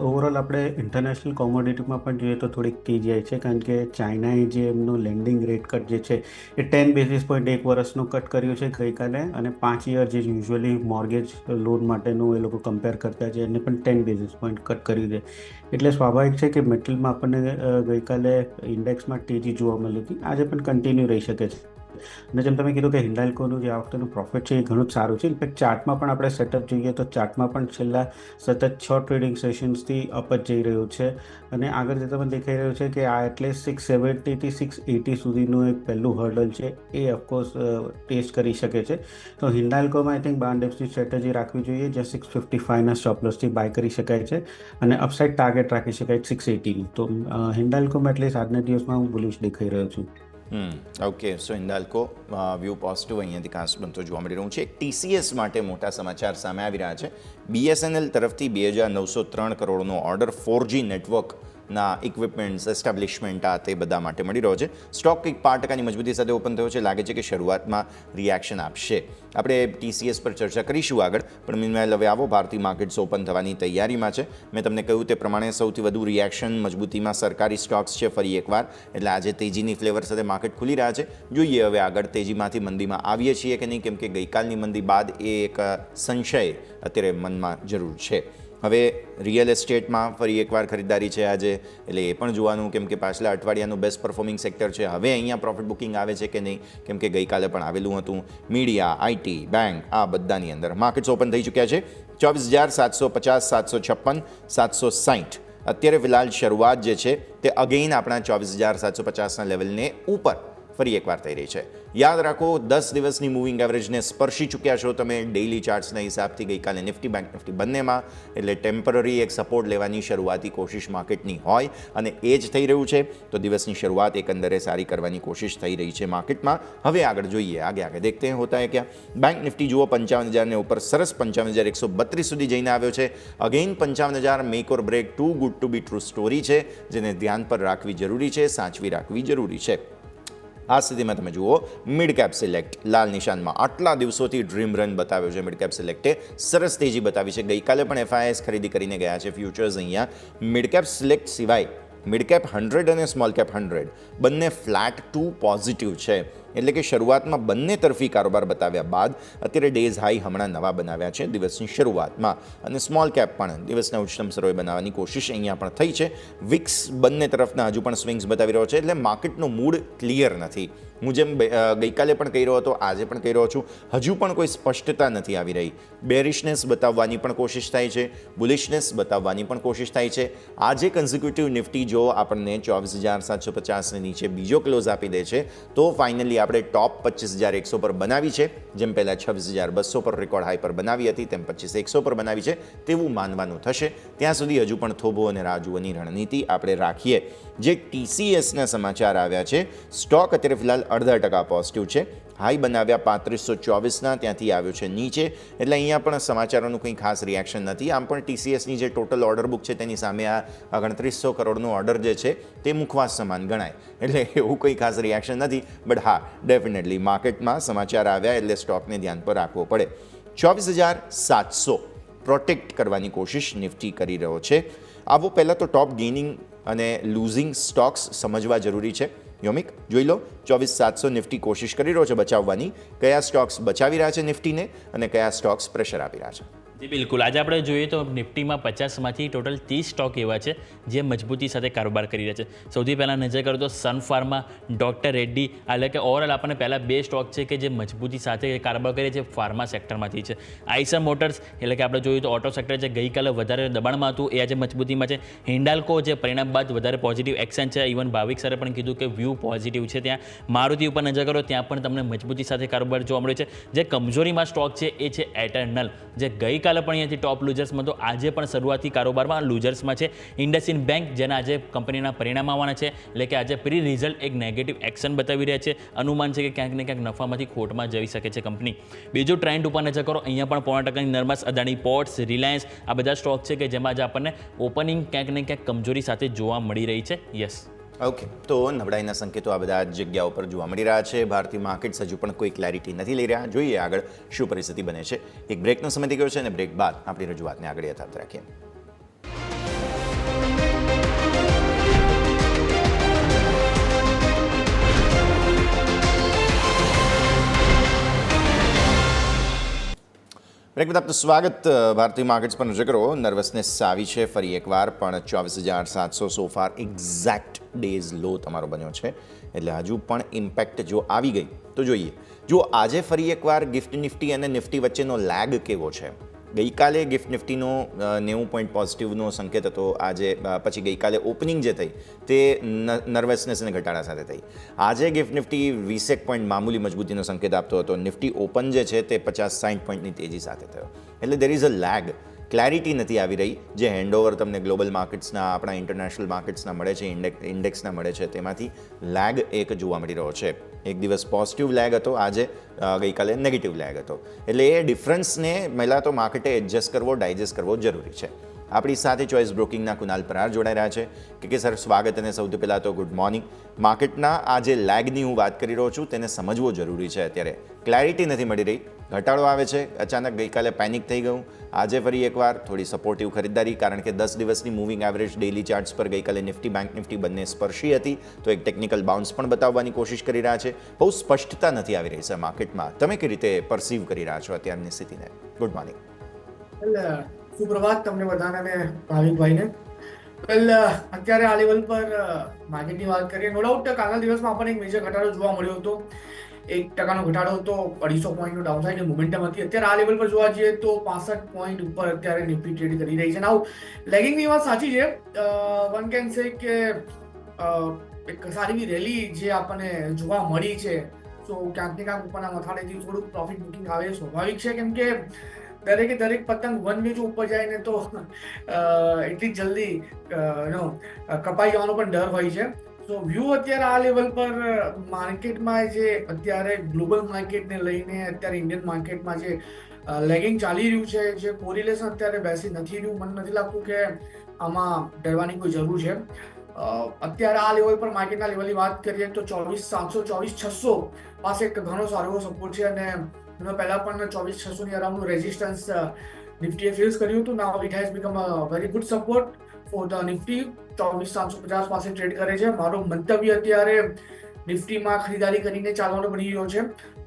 ઓવરઓલ આપણે ઇન્ટરનેશનલ કોમોડિટીમાં પણ જોઈએ તો થોડીક તેજી આવી છે, કારણ કે ચાઇનાએ જે એમનું લેન્ડિંગ રેટ કટ જે છે એ 10 બેઝિસ પોઈન્ટ એક વર્ષનું કટ કર્યું છે ગઈકાલે, અને 5 યર જે યુઝ્યુઅલી મોર્ગેજ લોન માટેનું એ લોકો કમ્પેર કરતા છે એને પણ 10 બેઝિસ પોઈન્ટ કટ કર્યું છે. એટલે સ્વાભાવિક છે કે મેટલમાં આપણને ગઈકાલે ઇન્ડેક્સમાં તેજી જોવા મળી હતી, આજે પણ કન્ટિન્યુ રહી શકે છે. અને જેમ તમે કીધું કે હિન્ડાલ્કોનું જે આ વખતેનું પ્રોફિટ છે એ ઘણું જ સારું છે. ઇનફેક્ટ ચાર્ટમાં પણ આપણે સેટઅપ જોઈએ તો ચાર્ટમાં પણ છેલ્લા સતત 6 ટ્રેડિંગ સેશન્સથી અપ જ જઈ રહ્યું છે, અને આગળ જતાં પણ દેખાઈ રહ્યું છે કે આ એટલે 670 થી 680 સુધીનું એક પહેલું હર્ડલ છે એ ઓફકોર્સ ટેસ્ટ કરી શકે છે. તો હિન્ડાલ્કોમાં આઈ થિંક બાર ડેપ્સની સ્ટ્રેટેજી રાખવી જોઈએ, જ્યાં 655ના સ્ટોપલોસથી બાય કરી શકાય છે અને અપસાઇડ ટાર્ગેટ રાખી શકાય 680નું. તો હિન્ડાલ્કોમાં એટલીસ્ટ આજના દિવસમાં હું બુલિશ દેખાઈ રહ્યો છું. ઓકે, સો હિન્ડાલ્કો વ્યૂ પોઝિટિવ અહીંયાથી ખાસ બનતો જોવા મળી રહ્યું છે. TCS માટે મોટા સમાચાર સામે આવી રહ્યા છે. BSNL તરફથી 2903 કરોડનો ઓર્ડર 4G નેટવર્કના ઇક્વિપમેન્ટ્સ એસ્ટાબ્લિશમેન્ટ આ તે બધા માટે મળી રહ્યો છે. સ્ટોક કંઈક 5%ની મજબૂતી સાથે ઓપન થયો છે. લાગે છે કે શરૂઆતમાં રિએક્શન આપશે. આપણે TCS પર ચર્ચા કરીશું આગળ, પણ મીનવાઇલ હવે આવો ભારતીય માર્કેટ્સ ઓપન થવાની તૈયારીમાં છે. મેં તમને કહ્યું તે પ્રમાણે સૌથી વધુ રિએક્શન મજબૂતીમાં સરકારી સ્ટોક્સ છે ફરી એકવાર, એટલે આજે તેજીની ફ્લેવર સાથે માર્કેટ ખુલી રહ્યા છે. જોઈએ હવે આગળ તેજીમાંથી મંદીમાં આવીએ છીએ કે નહીં, કેમ કે ગઈકાલની મંદી બાદ એ એક સંશય અત્યારે મનમાં જરૂર છે. હવે રિયલ એસ્ટેટમાં ફરી એકવાર ખરીદારી છે આજે, એટલે એ પણ જોવાનું, કેમ કે પાછલા અઠવાડિયાનું બેસ્ટ પરફોર્મિંગ સેક્ટર છે. હવે અહીંયા પ્રોફિટ બુકિંગ આવે છે કે નહીં, કેમ કે ગઈકાલે પણ આવેલું હતું. મીડિયા, IT, બેંક આ બધાની અંદર માર્કેટ્સ ઓપન થઈ ચૂક્યા છે. 24,750, 756, 760 અત્યારે ફિલહાલ શરૂઆત જે છે તે અગેઇન આપણા 24,750ના લેવલને ઉપર ફરી એકવાર થઈ રહી છે. યાદ રાખો 10 દિવસની મૂવિંગ એવરેજને સ્પર્શી ચૂક્યા છો તમે ડેઇલી ચાર્ટ્સના હિસાબથી ગઈકાલે નિફ્ટી બેંક નિફ્ટી બંનેમાં, એટલે ટેમ્પરરી એક સપોર્ટ લેવાની શરૂઆતી કોશિશ માર્કેટની હોય અને એ જ થઈ રહ્યું છે. તો દિવસની શરૂઆત એકંદરે સારી કરવાની કોશિશ થઈ રહી છે માર્કેટમાં. હવે આગળ જોઈએ, આગે દેખતે हैं होता है क्या. બેંક નિફ્ટી જુઓ 55,000ને ઉપર સરસ 55,132 સુધી જઈને આવ્યો છે. Again 55,000 make or break, too good to be true story છે, જેને ધ્યાન પર રાખવી જરૂરી છે, સાચવી રાખવી જરૂરી છે. આ સ્થિતિમાં તમે જુઓ મિડ કેપ સિલેક્ટ લાલ નિશાનમાં આટલા દિવસોથી ડ્રીમ રન બતાવ્યો છે. મિડ કેપ સિલેક્ટે સરસ તેજી બતાવી છે. ગઈકાલે પણ FIS ખરીદી કરીને ગયા છે ફ્યુચર્સ અહીંયા. મિડ કેપ સિલેક્ટ સિવાય મિડ કેપ 100 અને સ્મોલ કેપ 100 બંને ફ્લેટ ટુ પોઝિટિવ છે, એટલે કે શરૂઆતમાં બંને તરફી કારોબાર બતાવ્યા બાદ અત્યારે ડેઝ હાઈ હમણાં નવા બનાવ્યા છે દિવસની શરૂઆતમાં, અને સ્મોલ કેપ પણ દિવસના ઉચ્ચતમ સ્તરોએ બનાવવાની કોશિશ અહીંયા પણ થઈ છે. વિક્સ બંને તરફના હજુ પણ સ્વિંગ્સ બતાવી રહ્યો છે, એટલે માર્કેટનો મૂડ ક્લિયર નથી. હું જેમ ગઈકાલે પણ કહી રહ્યો હતો, આજે પણ કહી રહ્યો છું, હજુ પણ કોઈ સ્પષ્ટતા નથી આવી રહી. બેરિશનેસ બતાવવાની પણ કોશિશ થાય છે, બુલિશનેસ બતાવવાની પણ કોશિશ થાય છે. આજે કન્ઝિક્યુટિવ નિફ્ટી જો આપણને 24,750 ની નીચે બીજો ક્લોઝ આપી દે છે તો ફાઇનલી આપણે ટોપ 25,100 પર બનાવી છે. જેમ પહેલાં 26,200 પર રેકોર્ડ હાઈ પર બનાવી હતી તેમ 25,100 પર બનાવી છે તેવું માનવાનું થશે. ત્યાં સુધી હજુ પણ થોભો અને રાહ જોવાની રણનીતિ આપણે રાખીએ. જે TCSના સમાચાર આવ્યા છે, સ્ટોક અત્યારે ફિલહાલ 0.5% પોઝિટિવ છે. હાઈ બનાવ્યા 3524ના, ત્યાંથી આવ્યો છે નીચે, એટલે અહીંયા પણ સમાચારોનું કંઈ ખાસ રિએક્શન નથી. આમ પણ TCSની જે ટોટલ ઓર્ડર બુક છે તેની સામે આ 2900 કરોડનો ઓર્ડર જે છે તે મુખવાસ સમાન ગણાય, એટલે એવું કંઈ ખાસ રિએક્શન નથી. બટ હા, ડેફિનેટલી માર્કેટમાં સમાચાર આવ્યા એટલે સ્ટોકને ધ્યાન પર રાખવો પડે. 24,700 પ્રોટેક્ટ કરવાની કોશિશ નિફ્ટી કરી રહ્યો છે. આવો પહેલાં તો ટોપ ગેઇનિંગ અને લૂઝિંગ સ્ટોક્સ સમજવા જરૂરી છે. યોમિક જોઈ લો, 24,700 નિફ્ટી કોશિશ કરી રહ્યો છે બચાવવાની. કયા સ્ટોક્સ બચાવી રહ્યા છે નિફ્ટીને અને કયા સ્ટોક્સ પ્રેશર આપી રહ્યા છે? જી બિલકુલ, આજે આપણે જોઈએ તો નિફ્ટીમાં 50માંથી ટોટલ 30 સ્ટોક એવા છે જે મજબૂતી સાથે કારોબાર કરી રહ્યા છે. સૌથી પહેલાં નજર કરો તો સન ફાર્મા, ડૉક્ટર રેડ્ડી, એટલે કે ઓવરઓલ આપણને પહેલાં 2 સ્ટોક છે કે જે મજબૂતી સાથે કારોબાર કરે છે ફાર્મા સેક્ટરમાંથી છે. આઈસર મોટર્સ એટલે કે આપણે જોયું તો ઓટો સેક્ટર જે ગઈકાલે વધારે દબાણમાં હતું એ આજે મજબૂતીમાં છે. હિન્ડાલ્કો જે પરિણામ બાદ વધારે પોઝિટિવ એક્શન છે. ઇવન ભાવિક સરે પણ કીધું કે વ્યૂ પોઝિટિવ છે ત્યાં. મારુતિ ઉપર નજર કરો ત્યાં પણ તમને મજબૂતી સાથે કારોબાર જોવા મળ્યો છે. જે કમજોરીમાં સ્ટોક છે એ છે એટર્નલ, જે ગઈકાલે પણ અહીંયાથી ટોપ લૂઝર્સમાં તો આજે પણ શરૂઆતી કારોબારમાં લૂઝર્સમાં છે. ઇન્ડસઇન્ડ બેંક જેના આજે કંપનીના પરિણામ આવવાના છે, એટલે કે આજે પ્રી રિઝલ્ટ એક નેગેટિવ એક્શન બતાવી રહ્યા છે. અનુમાન છે કે ક્યાંક ને ક્યાંક નફામાંથી ખોટમાં જઈ શકે છે કંપની. બીજું ટ્રેન્ડ ઉપર નજર કરો, અહીંયા પણ 0.5%ની નર્મસ, અદાણી પોર્ટ્સ, રિલાયન્સ આ બધા સ્ટોક છે કે જેમાં આજે આપણને ઓપનિંગ ક્યાંક ને ક્યાંક કમજોરી સાથે જોવા મળી રહી છે. યસ, ઓકે, તો નબળાઈના સંકેતો આ બધા જગ્યાઓ પર જોવા મળી રહ્યા છે. ભારતીય માર્કેટ્સ હજુ પણ કોઈ ક્લેરિટી નથી લઈ રહ્યા. જોઈએ આગળ શું પરિસ્થિતિ બને છે. એક બ્રેકનો સમય થઈ ગયો છે અને બ્રેક બાદ આપણી રજૂઆતને આગળ યથાવત રાખીએ. બ્રેક બાદ આપનું સ્વાગત. ભારતીય માર્કેટ્સ પર નજર કરો. નર્વસનેસ આવી છે ફરી એકવાર, પણ 24,700 સોફાર એક્ઝેક્ટ ડેઝ લો તમારો બન્યો છે. એટલે હજુ પણ ઇમ્પેક્ટ જો આવી ગઈ તો જોઈએ. જો આજે ફરી એકવાર ગિફ્ટ નિફ્ટી અને નિફ્ટી વચ્ચેનો લેગ કેવો છે. ગઈકાલે ગિફ્ટ નિફ્ટીનો 90 પોઈન્ટ પોઝિટિવનો સંકેત હતો. આજે પછી ગઈકાલે ઓપનિંગ જે થઈ તે નર્વસનેસ અને ઘટાડા સાથે થઈ. આજે ગિફ્ટ નિફ્ટી 20 પોઈન્ટ મામૂલી મજબૂતીનો સંકેત આપતો હતો. નિફ્ટી ઓપન જે છે તે 50-60 પોઈન્ટની તેજી સાથે થયો. એટલે there is a lag. Clarity નથી આવી રહી. જે હેન્ડઓવર તમને ગ્લોબલ માર્કેટ્સના, આપણા ઇન્ટરનેશનલ માર્કેટ્સના મળે છે, ઇન્ડેક્સના મળે છે, તેમાંથી લેગ એક જોવા મળી રહ્યો છે. એક દિવસ પોઝિટિવ લેગ હતો, આજે ગઈકાલે નેગેટિવ લેગ હતો. એટલે એ ડિફરન્સને પહેલાં તો માર્કેટે એડજસ્ટ કરવો, ડાયજેસ્ટ કરવો જરૂરી છે. આપણી સાથે ચોઇસ બ્રોકિંગના કુનાલ પરાર જોડાઈ રહ્યા છે કે સર સ્વાગત. અને સૌથી પહેલાં તો ગુડ મોર્નિંગ. માર્કેટના આ જે લેગની હું વાત કરી રહ્યો છું તેને સમજવો જરૂરી છે. અત્યારે ક્લેરિટી નથી મળી રહી. ઘટાડો આવે છે, અચાનક ગઈકાલે પેનિક થઈ ગયું. આજે ફરી એકવાર થોડી સપોર્ટિવ ખરીદારી, કારણ કે 10 દિવસની મૂવિંગ એવરેજ ડેઇલી ચાર્ટ્સ પર ગઈકાલે નિફ્ટી, બેંક નિફ્ટી બંને સ્પર્શી હતી. તો એક ટેકનિકલ બાઉન્સ પણ બતાવવાની કોશિશ કરી રહ્યા છે. બહુ સ્પષ્ટતા નથી આવી રહી છે માર્કેટમાં. તમે કઈ રીતે પરસીવ કરી રહ્યા છો અત્યારની સ્થિતિને? Good morning. સુપ્રભાત તમને બધાને અને ભાવિકભાઈને. અત્યારે આ લેવલ પર માર્કેટની વાત કરીએ, નો ડાઉટ કાલના દિવસમાં આપણને એક મેજર ઘટાડો જોવા મળ્યો હતો. 1% ઘટાડો હતો, 250 પોઈન્ટનો ડાઉનસાઇડની મોમેન્ટમ હતી. અત્યારે આ લેવલ પર જોવા જઈએ તો 65 પોઈન્ટ ઉપર અત્યારે નિફ્ટી ટ્રેડ કરી રહી છે. નાઉ લેગિંગની વાત સાચી છે. વન કેન સે કે એક સારી એવી રેલી જે આપણને જોવા મળી છે. સો ક્યાંક ને ક્યાંક ઉપરના મથાળેથી થોડુંક પ્રોફિટ બુકિંગ આવે એ સ્વાભાવિક છે, કેમ કે દરેક પતંગ વન વે જો ઉપર જાય ને તો એટલી જલ્દી કપાઈ જવાનો પણ ડર હોય છે. સો વ્યૂ અત્યારે આ લેવલ પર માર્કેટમાં જે અત્યારે ગ્લોબલ માર્કેટને લઈને અત્યારે ઇન્ડિયન માર્કેટમાં જે લેગિંગ ચાલી રહ્યું છે, જે કોરિલેશન અત્યારે બેસી નથી રહ્યું, મને નથી લાગતું કે આમાં ડરવાની કોઈ જરૂર છે. અત્યારે આ લેવલ પર માર્કેટના લેવલની વાત કરીએ તો 24,700, 24,600 પાસે એક ઘણો સારો એવો સપોર્ટ છે. અને એનો પહેલા પણ 24,600 ની અરાઉન્ડનું રેઝિસ્ટન્સ નિફ્ટીએ ફેસ કર્યું હતું. Now it has become a very good support for the Nifty. 24,750 પાસે ટ્રેડ કરે છે. મારો મંતવ્ય અત્યારે નિફ્ટીમાં ખરીદારી કરીને ચાલવાનો બની રહ્યો છે.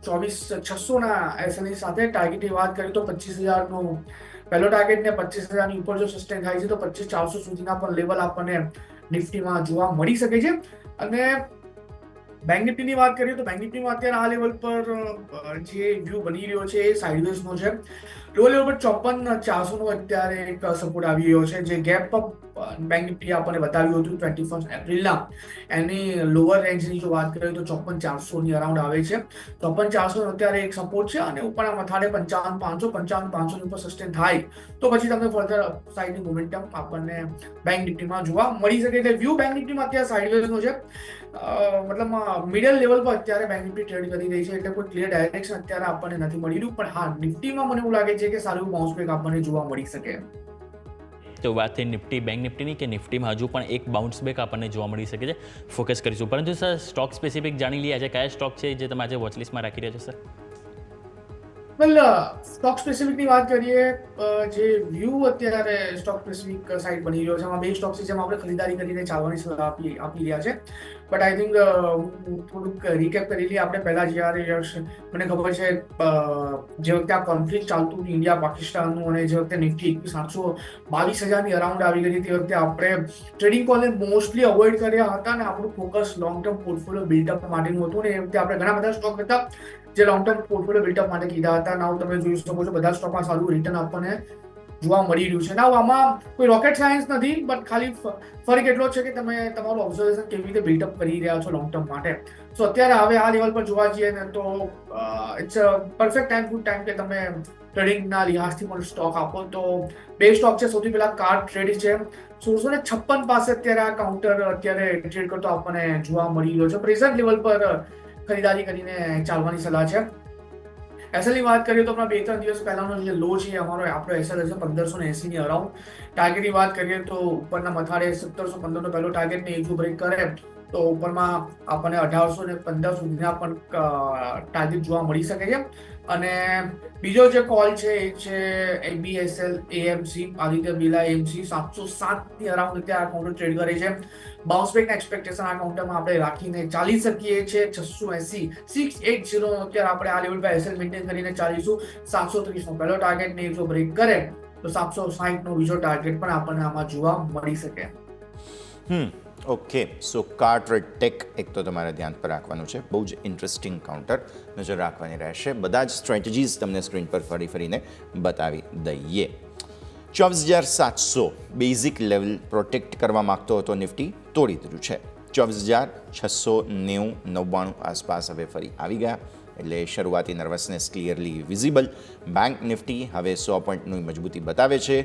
24,600ના એસએલની સાથે ટાર્ગેટની વાત કરીએ તો 25,000નો પહેલો ટાર્ગેટ ને 25,000ની ઉપર જો સસ્ટેન થાય છે તો 25,400 સુધીના પણ લેવલ આપણને નિફ્ટીમાં જોવા મળી શકે છે. અને બેંક નિફ્ટીની વાત કરીએ તો બેંક નિફ્ટીમાં અત્યારે આ લેવલ પર જે વ્યૂ બની રહ્યો છે એ સાઇડવેઝનો છે. લો લેવલ પર 54,400નો અત્યારે એક સપોર્ટ આવી રહ્યો છે. જે ગેપ અપ બેંક નિફ્ટી આપણને બતાવ્યું હતું 21 એપ્રિલના, એની લોઅર રેન્જની જો વાત કરીએ તો 54,400ની અરાઉન્ડ આવે છે. 54,400 અત્યારે એક સપોર્ટ છે. અને ઉપરના મથાળે 55,500, 55,500 ઉપર સસ્ટેન થાય તો પછી તમને ફર્ધર સાઇડની મોમેન્ટમ આપણને બેંક નિફ્ટીમાં જોવા મળી શકે. એટલે વ્યૂ બેંક નિફ્ટીમાં અત્યારે સાઇડવેઝનો છે. મતલબ મિડલ લેવલ પર અત્યારે બેંક નિફ્ટી ટ્રેડ કરી રહી છે. એટલે કોઈ ક્લિયર ડાયરેક્શન અત્યારે આપણને નથી મળી રહ્યું. પણ હા, નિફ્ટીમાં મને એવું લાગે છે કે સારું બાઉન્સ બેક આપણને જોવા મળી શકે. તો વાત થઈ નિફ્ટી, બેંક નિફ્ટીની, કે નિફ્ટીમાં હજુ પણ એક બાઉન્સ બેક આપણને જોવા મળી શકે છે. ફોકસ કરીશું. પરંતુ સર સ્ટોક સ્પેસિફિક જાણી લઈએ, આજે કયા સ્ટોક છે જે તમે આજે વોચલિસ્ટમાં રાખી રહ્યા છો સર? વેલ સ્ટોક સ્પેસિફિકની વાત કરીએ, જે વ્યૂ અત્યારે સ્ટોક સ્પેસિફિક સાઇટ બની રહ્યો છે, એમાં બે સ્ટોક્સ છે જેમાં આપણે ખરીદારી કરીને ચાલવાની સલાહ આપી રહ્યા છે. બટ આઈ થિંક હું થોડુંક રિકેપ કરી લઈએ. આપણે પહેલા જ્યારે મને ખબર છે જે વખતે આ કોન્ફ્લિક્ટ ચાલતું હતું ઇન્ડિયા પાકિસ્તાનનું, અને જે વખતે નિફ્ટી 722,000ની અરાઉન્ડ આવી ગઈ તે વખતે આપણે ટ્રેડિંગ કોલને મોસ્ટલી અવોઇડ કર્યા હતા, અને આપણું focus long term portfolio build up માટેનું હતું. અને એ વખતે આપણે ઘણા બધા સ્ટોક હતા જે લોંગ ટર્મ પોર્ટફોલિયો બિલ્ડઅપ માટે કીધા હતા. નાવ તમે જોઈ શકો છો બધા સ્ટોકમાં સારું રિટર્ન આપણને જોવા મળી રહ્યું છે. નાવ આમાં કોઈ રોકેટ સાયન્સ નથી, બટ ખાલી ફરક એટલો છે કે તમે તમારું ઓબ્ઝર્વેશન કેવી રીતે બિલ્ડઅપ કરી રહ્યા છો લોંગ ટર્મ માટે. સો અત્યારે હવે આ લેવલ પર જોવા જઈએ ને તો it's a perfect time, good time કે તમે ટ્રેડિંગના લિહાઝથી પણ સ્ટોક આપો. તો બે સ્ટોક છે. સૌથી પહેલા કાર ટ્રેડ છે. 1656 પાસે અત્યારે આ કાઉન્ટર અત્યારે ટ્રેડ કરતો આપણને જોવા મળી રહ્યો છે. પ્રેઝન્ટ લેવલ પર ખરીદારી કરીને ચાલવાની સલાહ છે. એસએલ ની વાત કરીએ તો આપણા 2-3 દિવસ પહેલાનો જે લો છે આપણો એસએલ હશે 1580 ની અરાઉન્ડ. ટાર્ગેટની વાત કરીએ તો ઉપરના મથાળે 1715 નો પહેલો ટાર્ગેટ ને જો બ્રેક કરે તો ઉપરમાં આપણને 1815 સુધીના પણ ટાર્ગેટ જોવા મળી શકે છે. અને બીજો જે કોલ છે એ છે એબીએસએલ એએમસી, આદિત્ય બિરલા એએમસી 707 ની અરાઉન્ડ અત્યારે આ કાઉન્ટર ટ્રેડ કરે છે. બાઉન્સ બેક એક્સપેક્ટેશન આ કાઉન્ટરમાં આપણે રાખીને ચાલી શકીએ છીએ. 680 680 અત્યારે આપણે આ લેવલ પર એસએલ મેન્ટેન કરીને ચાલીશું. 730 નો પહેલો ટાર્ગેટ ને જો બ્રેક કરે તો 760 નો બીજો ટાર્ગેટ પણ આપણને આમાં જોવા મળી શકે. ઓકે, સો કાર્ટરેડ ટેક એક તો તમારે ધ્યાન પર રાખવાનું છે. બહુ જ ઇન્ટરેસ્ટિંગ કાઉન્ટર, નજર રાખવાની રહેશે. બધા જ સ્ટ્રેટેજીસ તમને સ્ક્રીન પર ફરીને બતાવી દઈએ. 24,700 બેઝિક લેવલ પ્રોટેક્ટ કરવા માંગતો હતો નિફ્ટી, તોડી દીધું છે. 24,690-99 આસપાસ હવે ફરી આવી ગયા, એટલે શરૂઆતી nervousness clearly visible. Bank Nifty હવે 100 પોઈન્ટની મજબૂતી બતાવે છે.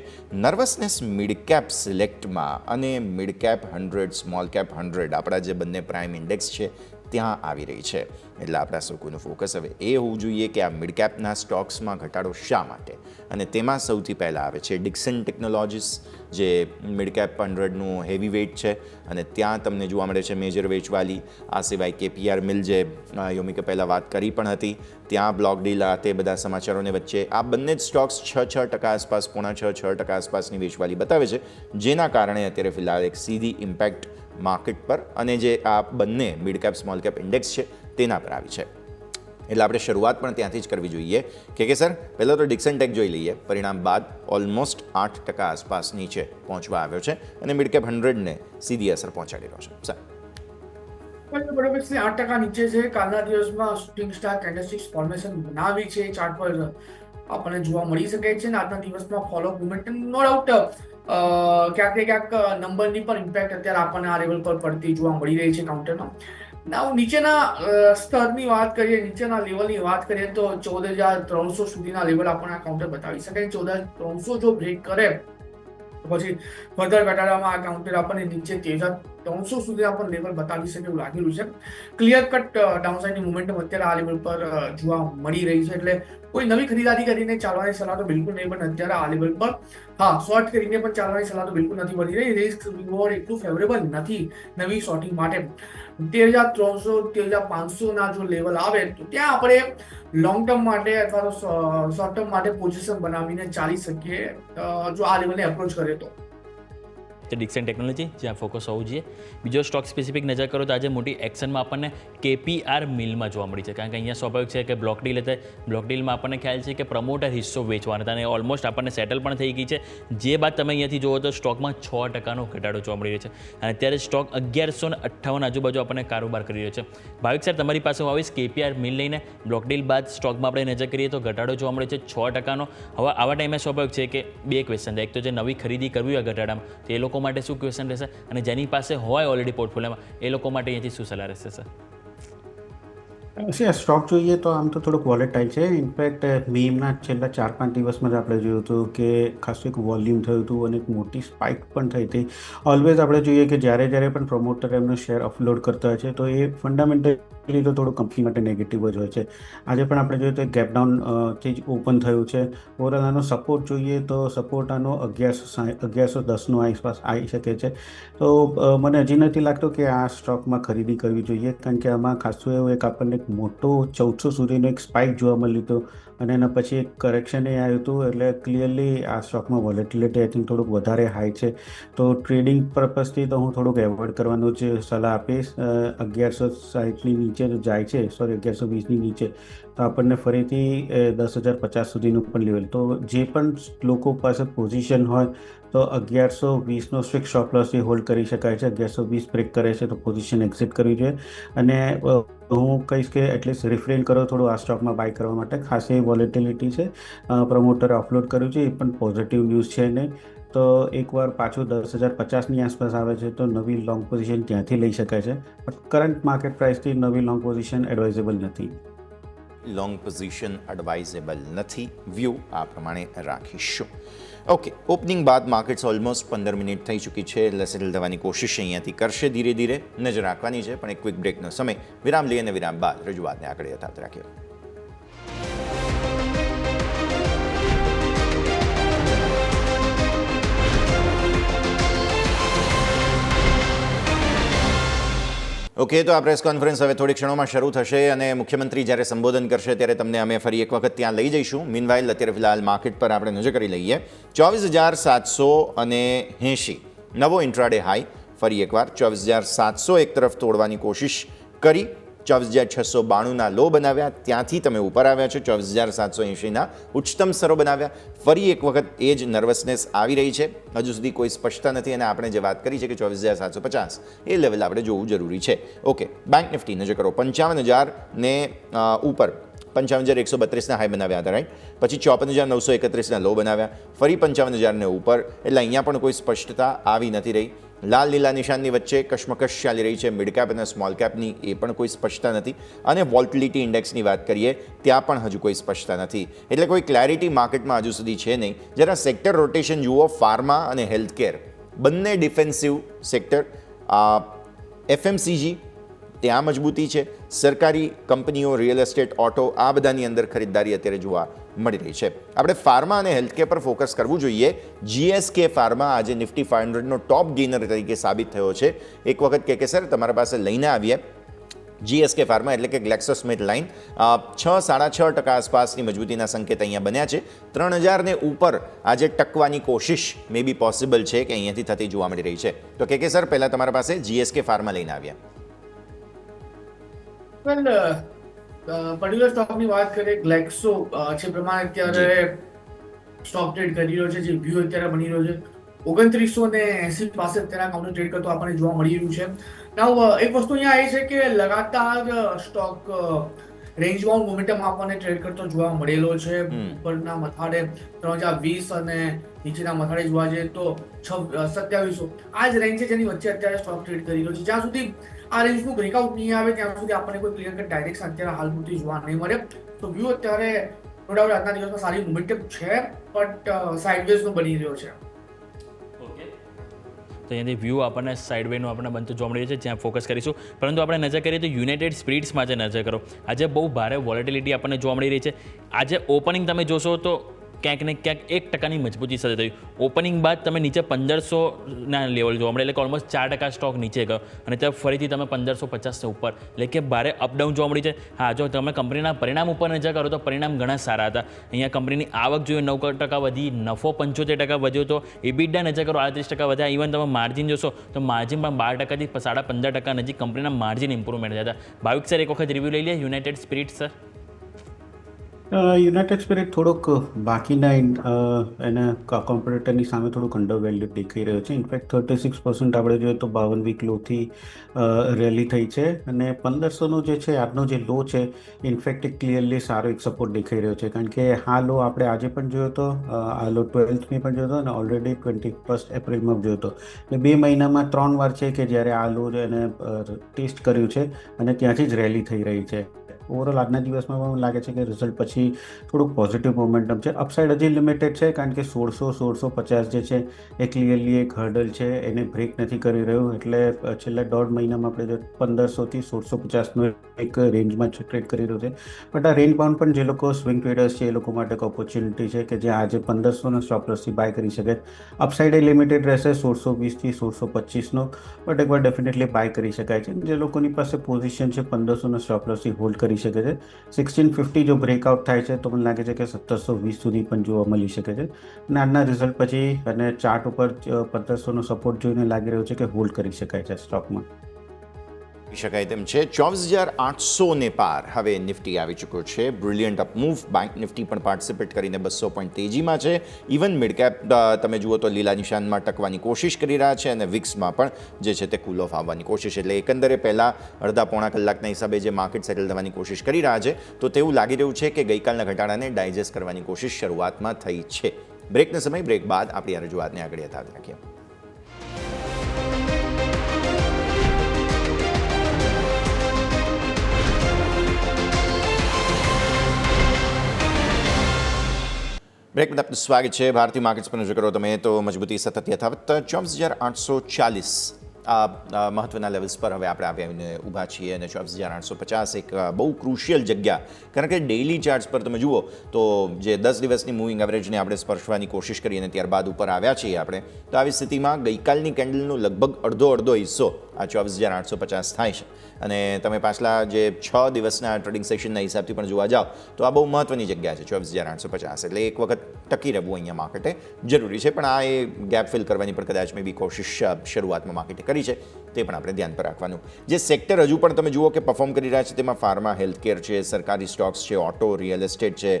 નર્વસનેસ મિડ કેપ સિલેક્ટમાં અને મિડ કેપ 100, સ્મોલ કેપ 100 આપણા જે બંને પ્રાઇમ ઇન્ડેક્સ છે ત્યાં આવી રહી છે. એટલે આપણા સૌનું ફોકસ હવે એ હોવું જોઈએ કે આ મિડ કેપના સ્ટોક્સમાં ઘટાડો શા માટે, અને તેમાં સૌથી પહેલાં આવે છે ડિક્સન ટેકનોલોજીસ, જે મિડ કેપ 100નું હેવી વેઇટ છે અને ત્યાં તમને જોવા મળે છે મેજર વેચવાલી. આ સિવાય કેપીઆર મિલ, જે યોમિકે પહેલાં વાત કરી પણ હતી, ત્યાં બ્લોક ડીલ, આ તે બધા સમાચારોને વચ્ચે આ બંને જ સ્ટોક્સ 6% આસપાસ, 5.5-6% આસપાસની વેચવાલી બતાવે છે, જેના કારણે અત્યારે ફિલહાલ એક સીધી ઇમ્પેક્ટ માર્કેટ પર અને જે આ બંને mid cap small cap index છે તેના પર આવી છે. એટલે આપણે શરૂઆત પણ ત્યાંથી જ કરવી જોઈએ કે સર પહેલાં તો ડિક્સન ટેક જોઈ લઈએ. પરિણામ બાદ ઓલમોસ્ટ 8% આસપાસ નીચે પહોંચવા આવ્યો છે અને મિડ કેપ 100ને સીધી અસર પહોંચાડી રહ્યો છે. સર બરોબર છે, 8% નીચે છે. કાલના દિવસમાં શૂટિંગ સ્ટાર કેન્ડલસ્ટિક્સ ફોર્મેશન બનાવી છે, ચાર્ટ પર આપણને જોવા મળી શકે છે. અને આજના દિવસમાં ફોલો મુવમેન્ટ નો ડાઉટ ક્યાંક ને ક્યાંક નંબરની પણ ઇમ્પેક્ટ અત્યારે આપણને આ લેવલ પર પડતી જોવા મળી રહી છે કાઉન્ટરમાં. નીચેના સ્તરની વાત કરીએ, નીચેના લેવલની વાત કરીએ તો 14,300 સુધીના લેવલ આપણને આ કાઉન્ટર બતાવી શકે. 14,300 જો બ્રેક કરે પછી ફર્ધર ઘટાડવામાં આ કાઉન્ટર આપણને નીચે 13,300 સુધી આપણને લેવલ બતાવી શકે એવું લાગેલું છે. ક્લિયર કટ ડાઉનસાઇડની મોમેન્ટમ અત્યારે આ લેવલ પર જોવા મળી રહી છે. એટલે કોઈ નવી ખરીદારી કરીને ચાલવાની સલાહ તો બિલકુલ નહીં, પણ અત્યારે આ લેવલ પર શોર્ટ કરીને પણ ચાલવાની સલાહ તો બિલકુલ નથી મળી રહી. રિસ્ક રિવોર્ડ એટલું ફેવરેબલ નથી નવી શોર્ટિંગ માટે. 13,300-13,500 ના જો લેવલ આવે તો ત્યાં આપણે લોંગ ટર્મ માટે અથવા તો શોર્ટ ટર્મ માટે પોઝિશન બનાવીને ચાલી શકીએ જો આ લેવલને એપ્રોચ કરે તો. ડિક્સન ટેકનોલોજી જ્યાં ફોકસ હોવું જોઈએ. બીજો સ્ટોક સ્પેસિફિક નજર કરો તો આજે મોટી એક્શનમાં આપણને કેપીઆર મિલમાં જોવા મળી છે, કારણ કે અહીંયા સ્વાભાવિક છે કે બ્લોક ડીલ હતી. બ્લોક ડીલમાં આપણને ખ્યાલ છે કે પ્રમોટર હિસ્સો વેચવાના હતા અને ઓલમોસ્ટ આપણને સેટલ પણ થઈ ગઈ છે. જે બાદ તમે અહીંયાથી જુઓ તો સ્ટોકમાં 6%નો ઘટાડો જોવા મળી રહ્યો છે અને અત્યારે સ્ટોક 1158 આજુબાજુ આપણને કારોબાર કરી રહ્યો છે. ભાવિક સર, તમારી પાસે હું આવીશ કેપીઆર મિલ લઈને. બ્લોક ડીલ બાદ સ્ટોકમાં આપણે નજર કરીએ તો ઘટાડો જોવા મળે છે 6%નો. હવે આવા ટાઈમે સ્વાભાવિક છે કે બે ક્વેશ્ચન છે. એક તો જે નવી ખરીદી કરવી હોય ઘટાડામાં, તો એ લોકો માટે શું ક્વેશ્ચન રહેશે, અને જેની પાસે હોય ઓલરેડી પોર્ટફોલિયોમાં એ લોકો માટે અહીંયાથી શું સલાહ રહેશે સર? સ્ટોક જોઈએ તો આમ તો થોડુંક વોલેટાઇલ છે. ઇનફેક્ટ મેમના છેલ્લા 4-5 દિવસમાં જ આપણે જોયું હતું કે ખાસું એક વોલ્યુમ થયું હતું અને એક મોટી સ્પાઇક પણ થઈ હતી. ઓલવેઝ આપણે જોઈએ કે જ્યારે પણ પ્રમોટર એમનો શેર અપલોડ કરતા હોય છે તો એ ફંડામેન્ટલ તો થોડું કંપની માટે નેગેટિવ જ હોય છે. આજે પણ આપણે જોઈએ તો ગેપ ડાઉન થી જ ઓપન થયું છે. ઓવરઓલ આનો સપોર્ટ જોઈએ તો સપોર્ટ આનો 1110નો આસપાસ આવી શકે છે. તો મને હજી નથી લાગતું કે આ સ્ટોકમાં ખરીદી કરવી જોઈએ, કારણ કે આમાં ખાસું એવું એક આપણને એક મોટો 1400 સુધીનો એક સ્પાઇક જોવા મળ્યું હતું અને એના પછી એક કરેક્શન એ આવ્યું હતું. એટલે ક્લિયરલી આ સ્ટોકમાં વોલેટિલિટી આઈ થિંક થોડુંક વધારે હાઈ છે. તો ટ્રેડિંગ પર્પઝથી તો હું થોડુંક એવોઇડ કરવાનું જ સલાહ આપીશ. 1160ની નીચે જાય છે, 1120ની નીચે તો આપણને ફરીથી 10,050 સુધીનું પણ લેવલ. તો જે પણ લોકો પાસે પોઝિશન હોય તો 1120નો સ્ટ્રિક્ટ સ્ટોપ લોસથી હોલ્ડ કરી શકાય છે. 1120 બ્રેક કરે છે તો પોઝિશન એક્ઝિટ કરવી જોઈએ. અને હું કહીશ કે એટલીસ્ટ રિફ્રેન કરો થોડું આ સ્ટોકમાં બાય કરવા માટે. ખાસી વોલેટિલિટી છે, પ્રમોટરે ઓફલોડ કર્યું છે, એ પણ પોઝિટિવ ન્યૂઝ છે નહીં. તો એકવાર પાછું 10,050ની આસપાસ આવે છે તો નવી લોંગ પોઝિશન ત્યાંથી લઈ શકાય છે. બટ કરંટ માર્કેટ પ્રાઇસથી નવી લોંગ પોઝિશન એડવાઇઝેબલ નથી. લોંગ પોઝિશન એડવાઇઝેબલ નથી. વ્યૂ આ પ્રમાણે રાખીશું. ઓકે, ઓપનિંગ બાદ માર્કેટ્સ ઓલમોસ્ટ 15 મિનિટ થઈ ચૂકી છે, એટલે સેટલ થવાની કોશિશ અહીંયાથી કરશે. ધીરે ધીરે નજર રાખવાની છે, પણ એક ક્વિક બ્રેકનો સમય. વિરામ લઈએ અને વિરામ બાદ રજૂઆતને આગળ યથાવત રાખીએ. ઓકે, તો આ પ્રેસ કોન્ફરન્સ હવે થોડી ક્ષણોમાં શરૂ થશે અને મુખ્યમંત્રી જ્યારે સંબોધન કરશે ત્યારે તમને અમે ફરી એક વખત ત્યાં લઈ જઈશું. મીનવાઇલ અત્યારે ફિલહાલ માર્કેટ પર આપણે નજર કરી લઈએ. 24,780 નવો ઇન્ટ્રાડે હાઈ. ફરી એકવાર 24,700 એક તરફ તોડવાની કોશિશ કરી. 24,692ના લો બનાવ્યા, ત્યાંથી તમે ઉપર આવ્યા છો. 24,780ના ઉચ્ચતમ સ્તરો બનાવ્યા. ફરી એક વખત એ જ નર્વસનેસ આવી રહી છે. હજુ સુધી કોઈ સ્પષ્ટતા નથી અને આપણે જે વાત કરી છે કે 24,750 એ લેવલ આપણે જોવું જરૂરી છે. ઓકે, બેંક નિફ્ટી નજર કરો. 55,000ને ઉપર 55,132ના હાઈ બનાવ્યા હતા, રાઈટ. પછી 54,931ના લો બનાવ્યા. ફરી 55,000ને ઉપર, એટલે અહીંયા પણ કોઈ સ્પષ્ટતા આવી નથી રહી. લાલ લીલા નિશાનની વચ્ચે કશમકશ ચાલી રહી છે મિડ કેપ અને સ્મોલ કેપની, એ પણ કોઈ સ્પષ્ટતા નથી. અને વોલ્ટિલિટી ઇન્ડેક્સની વાત કરીએ ત્યાં પણ હજુ કોઈ સ્પષ્ટતા નથી. એટલે કોઈ ક્લેરિટી માર્કેટમાં હજુ સુધી છે નહીં. જરા સેક્ટર રોટેશન જુઓ. ફાર્મા અને હેલ્થકેર બંને ડિફેન્સિવ સેક્ટર. FMCG ત્યાં મજબૂતી છે. સરકારી કંપનીઓ, રિયલ એસ્ટેટ, ઓટો, આ બધાની અંદર ખરીદદારી અત્યારે જોવા મળી રહી છે. આપણે ફાર્મા અને હેલ્થકેર પર ફોકસ કરવું જોઈએ. GSK ફાર્મા આજે નિફ્ટી 500નો ટોપ ગેઇનર તરીકે સાબિત થયો છે. એક વખત કે સર તમારા પાસે લઈને આવીએ. GSK ફાર્મા એટલે કે ગ્લેક્સોસ્મિથક્લાઇન 6-6.5% આસપાસની મજબૂતીના સંકેત અહીંયા બન્યા છે. 3,000ને ઉપર આજે ટકવાની કોશિશ મે બી પોસિબલ છે કે અહીંયાથી થતી જોવા મળી રહી છે. તો કે સર પહેલાં તમારા પાસે GSK ફાર્મા લઈને આવ્યા. વેલ, પર્ટિક્યુલર સ્ટોકની વાત કરીએ, ગ્લેક્સો છે પ્રમાણે અત્યારે સ્ટોક ટ્રેડ કરી રહ્યો છે. જે વ્યૂ અત્યારે બની રહ્યો છે 2980 પાસે અત્યારે કાઉન્ટર ટ્રેડ કરતો આપણને જોવા મળી રહ્યું છે. નાઉ એક વસ્તુ અહીંયા આવી છે કે લગાતાર સ્ટોક રેન્જ બાઉન્ડ મોમેન્ટમ આપણને ટ્રેડ કરતો જોવા મળેલો છે. ઉપરના મથાળે 3,020 અને નીચેના મથાળે જોવા જઈએ તો 2700. આ જ રેન્જ છે જેની વચ્ચે અત્યારે સ્ટોક ટ્રેડ કરી રહ્યો છે. જ્યાં સુધી આ રેન્જનું બ્રેકઆઉટ નહીં આવે ત્યાં સુધી આપણને કોઈ ક્લિયર કટ ડાયરેક્શન અત્યારે હાલ પૂરતી જોવા નહીં મળે. તો વ્યૂ અત્યારે નો ડાઉટ આજના દિવસમાં સારી મોમેન્ટમ છે, બટ સાઇડવેઝનો બની રહ્યો છે. તો અહીંયાથી વ્યૂ આપણને સાઇડવેનું આપણને બનતું જોવા મળી છે, જ્યાં ફોકસ કરીશું. પરંતુ આપણે નજર કરીએ તો યુનાઇટેડ સ્પિરિટ્સમાં જે નજર કરો, આજે બહુ ભારે વોલેટિલિટી આપણને જોવા મળી રહી છે. આજે ઓપનિંગ તમે જોશો તો ક્યાંક ને ક્યાંક 1% મજબૂતી સાથે થયું. ઓપનિંગ બાદ તમે નીચે 1,500ના લેવલ જોવા મળે, એટલે કે ઓલમોસ્ટ 4% સ્ટોક નીચે ગયો અને ત્યાં ફરીથી તમે 1,550 ઉપર, એટલે કે ભારે અપડાઉન જોવા મળી છે. હા, જો તમે કંપનીના પરિણામ ઉપર નજર કરો તો પરિણામ ઘણા સારા હતા. અહીંયા કંપનીની આવક જોઈએ 9% વધી, નફો 75% વધ્યો હતો, EBITDA નજર કરો 38% વધ્યા. ઇવન તમે માર્જિન જોશો તો માર્જિન પણ 12%થી 15.5% નજીક કંપનીના માર્જિન ઇમ્પ્રુવમેન્ટ થયા હતા. ભાવિક સર એક વખત રિવ્યૂ લઈ લે United spirit sir. United spirit થોડોક બાકીના એના કોમ્પિટિટરની સામે થોડુંક અંડર વેલ્યુ દેખાઈ રહ્યો છે. ઇનફેક્ટ 36% આપણે જોઈએ તો 52 વીક લોથી રેલી થઈ છે અને 1,500નો જે છે આજનો જે લો છે ઇનફેક્ટ એક ક્લિયરલી સારો એક સપોર્ટ દેખાઈ રહ્યો છે. કારણ કે આ લો આપણે આજે પણ જોયો હતો, આ લો 12મી પણ જોયો હતો અને ઓલરેડી 21 એપ્રિલમાં જોયો હતો. એટલે 2 મહિનામાં 3 વાર છે કે જ્યારે આ લો એને ટેસ્ટ કર્યું છે અને ત્યાંથી જ રેલી થઈ રહી છે. ઓવરઓલ આજના દિવસમાં મને લાગે છે કે રિઝલ્ટ પછી થોડુંક પોઝિટિવ મોમેન્ટમ છે. અપસાઇડ હજી લિમિટેડ છે કારણ કે 1650 જે છે એ ક્લિયરલી એક હર્ડલ છે, એને બ્રેક નથી કરી રહ્યું. એટલે છેલ્લા 1.5 મહિનામાં આપણે 1500થી 1650નો એક રેન્જમાં ટ્રેડ કરી રહ્યું છે. બટ આ રેન્જ બાઉન્ડ પણ જે લોકો સ્વિંગ ટ્રેડર્સ છે એ લોકો માટે એક ઓપોર્ચ્યુનિટી છે કે જે આજે 1500નો સ્ટોપ લોસથી બાય કરી શકે. અપસાઇડ એ લિમિટેડ રહેશે 1620થી 1625નો, બટ એકવાર ડેફિનેટલી બાય કરી શકાય છે. જે લોકોની પાસે પોઝિશન છે 1500નો સ્ટોપ લોસથી હોલ્ડ કરી શકે છે. 1650 જો બ્રેકઆઉટ થાય છે તો મને લાગે છે કે 1720 સુધી પણ જોવા મળી શકે છે. અને આજના રિઝલ્ટ પછી અને ચાર્ટ ઉપર 1500નો સપોર્ટ જોઈને લાગી રહ્યું છે કે હોલ્ડ કરી શકાય છે સ્ટોકમાં. શકાય તેમ છે. 24,800 પાર હવે નિફ્ટી આવી ચૂક્યો છે. Brilliant upmove. બેંક નિફ્ટી પણ પાર્ટિસિપેટ કરીને 200 પોઈન્ટ તેજીમાં છે. ઇવન મિડ કેપ તમે જુઓ તો લીલા નિશાનમાં ટકવાની કોશિશ કરી રહ્યા છે અને વિક્સમાં પણ જે છે તે કૂલ ઓફ આવવાની કોશિશ. એટલે એકંદરે પહેલાં અડધા-પોણા કલાકના હિસાબે જે માર્કેટ સેટલ થવાની કોશિશ કરી રહ્યા છે તો તેવું લાગી રહ્યું છે કે ગઈકાલના ઘટાડાને ડાયજેસ્ટ કરવાની કોશિશ શરૂઆતમાં થઈ છે. બ્રેકનો સમય, બ્રેક બાદ આપણી આ રજૂઆતને આગળ યથાવત રાખીએ. બ્રેક બાદ આપનું સ્વાગત છે. ભારતીય માર્કેટ્સ પર નજર કરો તમે તો મજબૂતી સતત યથાવત. 24,840 આ મહત્વના લેવલ્સ પર હવે આપણે આવીને ઊભા છીએ અને 24,850 એક બહુ ક્રુશિયલ જગ્યા. કારણ કે ડેઇલી ચાર્ટ્સ પર તમે જુઓ તો જે 10 દિવસની મૂવિંગ એવરેજને આપણે સ્પર્શવાની કોશિશ કરી અને ત્યારબાદ ઉપર આવ્યા છીએ આપણે, તો આવી સ્થિતિમાં ગઈકાલની કેન્ડલનો લગભગ અડધો હિસ્સો આ 24,850 થાય છે. અને તમે પાછલા જે 6 દિવસના ટ્રેડિંગ સેશનના હિસાબથી પણ જોવા જાઓ તો આ બહુ મહત્વની જગ્યા છે 24,850. એટલે એક વખત ટકી રહેવું અહીંયા માર્કેટે જરૂરી છે. પણ આ એ ગેપ ફિલ કરવાની પણ કદાચ મેં બી કોશિશ શરૂઆતમાં માર્કેટે કરી છે, તે પણ આપણે ધ્યાન પર રાખવાનું. જે સેક્ટર હજુ પણ તમે જુઓ કે પરફોર્મ કરી રહ્યા છે તેમાં ફાર્મા, હેલ્થકેર છે, સરકારી સ્ટોક્સ છે, ઓટો, રિયલ એસ્ટેટ છે,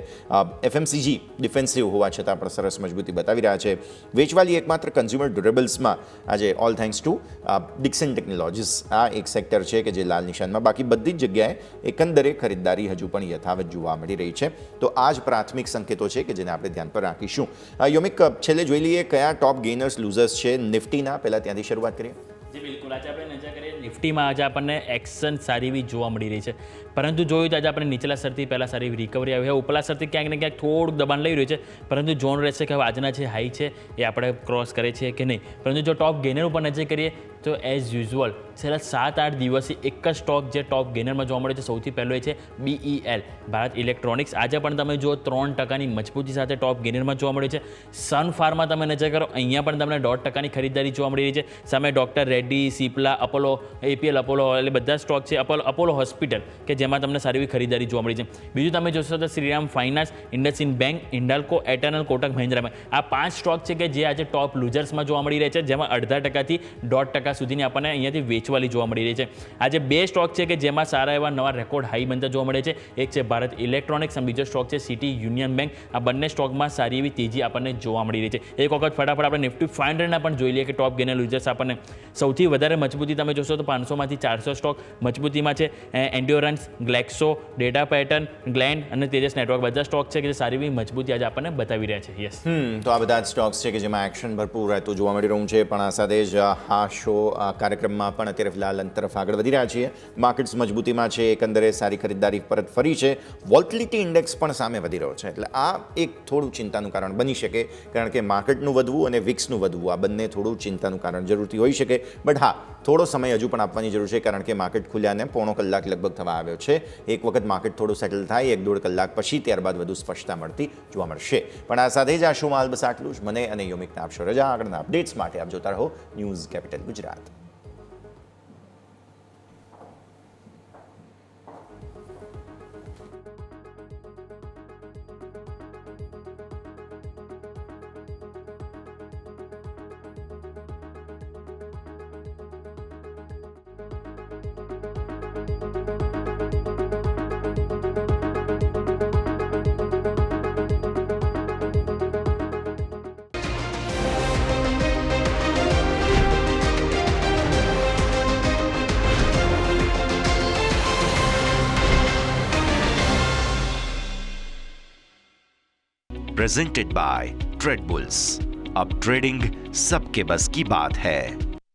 FMCG ડિફેન્સિવ હોવા છતાં પણ સરસ મજબૂતી બતાવી રહ્યા છે. વેચવાલી એકમાત્ર કન્ઝ્યુમર ડ્યુરેબલ્સમાં આજે all thanks to Dixon technologies આ એક સેક્ટર છે કે જે લાલ નિશાનમાં. બાકી બધી જ જગ્યાએ એકંદરે ખરીદદારી હજુ પણ યથાવત જોવા મળી રહી છે. તો આ જ પ્રાથમિક સંકેતો છે કે જેને આપણે ધ્યાન પર રાખીશું. યોમિક, છેલ્લે જોઈ લઈએ કયા ટોપ ગેઇનર્સ લૂઝર્સ છે નિફ્ટીના. પહેલાં ત્યાંથી શરૂઆત કરીએ. જી બિલકુલ. આજે આપણે નજર કરીએ નિફ્ટીમાં આજે આપણને એક્શન સારી એવી જોવા મળી રહી છે. પરંતુ જોયું તો આજે આપણે નીચલા સ્તરથી પહેલાં સારી એવી રિકવરી આવી છે. ઉપલા સ્તરથી ક્યાંક ને ક્યાંક થોડુંક દબાણ લઈ રહ્યું છે. પરંતુ જોવાનું રહેશે કે હવે આજના જે હાઈ છે એ આપણે ક્રોસ કરે છે કે નહીં. પરંતુ જો ટોપ ગેનર ઉપર નજર કરીએ તો એઝ યુઝ્યુઅલ છેલ્લા 7-8 દિવસથી એક જ સ્ટોક જે ટોપ ગેનરમાં જોવા મળે છે સૌથી પહેલો એ છે BEL, ભારત ઇલેક્ટ્રોનિક્સ. આજે પણ તમે જુઓ 3% મજબૂતી સાથે ટોપ ગેનરમાં જોવા મળે છે. સન ફાર્મા તમે નજર કરો, અહીંયા પણ તમને 1.5% ખરીદદારી જોવા મળી રહી છે. સામે doctor Reddy, Cipla, Apollo, APL Apollo એટલે બધા સ્ટોક છે. અપોલો હોસ્પિટલ કે જેમાં તમને સારી એવી ખરીદદારી જોવા મળી છે. બીજું તમે જોશો તો Shriram finance, IndusInd bank, Hindalco, eternal, Kotak Mahindra bank, આ 5 સ્ટોક છે કે જે આજે ટોપ લૂઝર્સમાં જોવા મળી રહ્યા છે, જેમાં 0.5%થી 1.5% સુધીની આપણને અહીંયાથી વેચવાલી જોવા મળી રહી છે. આજે 2 સ્ટોક છે કે જેમાં સારા એવા નવા રેકોર્ડ હાઈ બનતા જોવા મળે છે. એક છે ભારત ઇલેક્ટ્રોનિક્સ અને બીજો સ્ટોક છે સિટી યુનિયન બેંક. આ બંને સ્ટોકમાં સારી એવી તેજી આપણને જોવા મળી રહી છે. એક વખત ફટાફટ આપણે નિફ્ટી 500ના પણ જોઈ લઈએ કે ટોપ ગેનર લૂઝર્સ આપણને સૌથી વધારે મજબૂતી તમે જોશો તો 500માંથી 400 સ્ટોક મજબૂતીમાં છે. એન્ડ્યોરન્સ, ગ્લેક્સો, ડેટા પેટર્ન, ગ્લેન્ડ અને તેજસ નેટવર્ક બધા સ્ટોક છે કે જે સારી એવી મજબૂતી આજે આપણને બતાવી રહ્યા છે. યસ, તો આ બધા સ્ટોક્સ છે કે જેમાં એક્શન ભરપૂર રહેતું જોવા મળી રહ્યું છે. પણ આ સાથે જ આ શો કાર્યક્રમમાં પણ અત્યારે ફિલહાલ તરફ આગળ વધી રહ્યા છીએ. માર્કેટ્સ મજબૂતીમાં છે, એકંદરે સારી ખરીદદારી પરત ફરી છે. વોલ્ટિલિટી ઇન્ડેક્સ પણ સામે વધી રહ્યો છે. એટલે આ એક થોડું ચિંતાનું કારણ બની શકે, કારણ કે માર્કેટનું વધવું અને વિક્સનું વધવું આ બંને થોડું ચિંતાનું કારણ જરૂરથી હોઈ શકે. બટ હા, થોડો સમય હજુ પણ આપવાની જરૂર છે, કારણ કે માર્કેટ ખુલ્યાને પોણો કલાક લગભગ થવા આવ્યો છે. એક વખત માર્કેટ થોડું સેટલ થાય 1-1.5 કલાક પછી ત્યારબાદ વધુ સ્પષ્ટતા મળતી જોવા મળશે. પણ આ સાથે જ આ શોમાં હાલ બસ આટલું જ. મને અને યોમિકને આપશો રજા. આગળના અપડેટ્સ માટે આપ જોતા રહો news capital Gujarat. Presented by trade bulls. अब ट्रेडिंग सबके बस की बात है.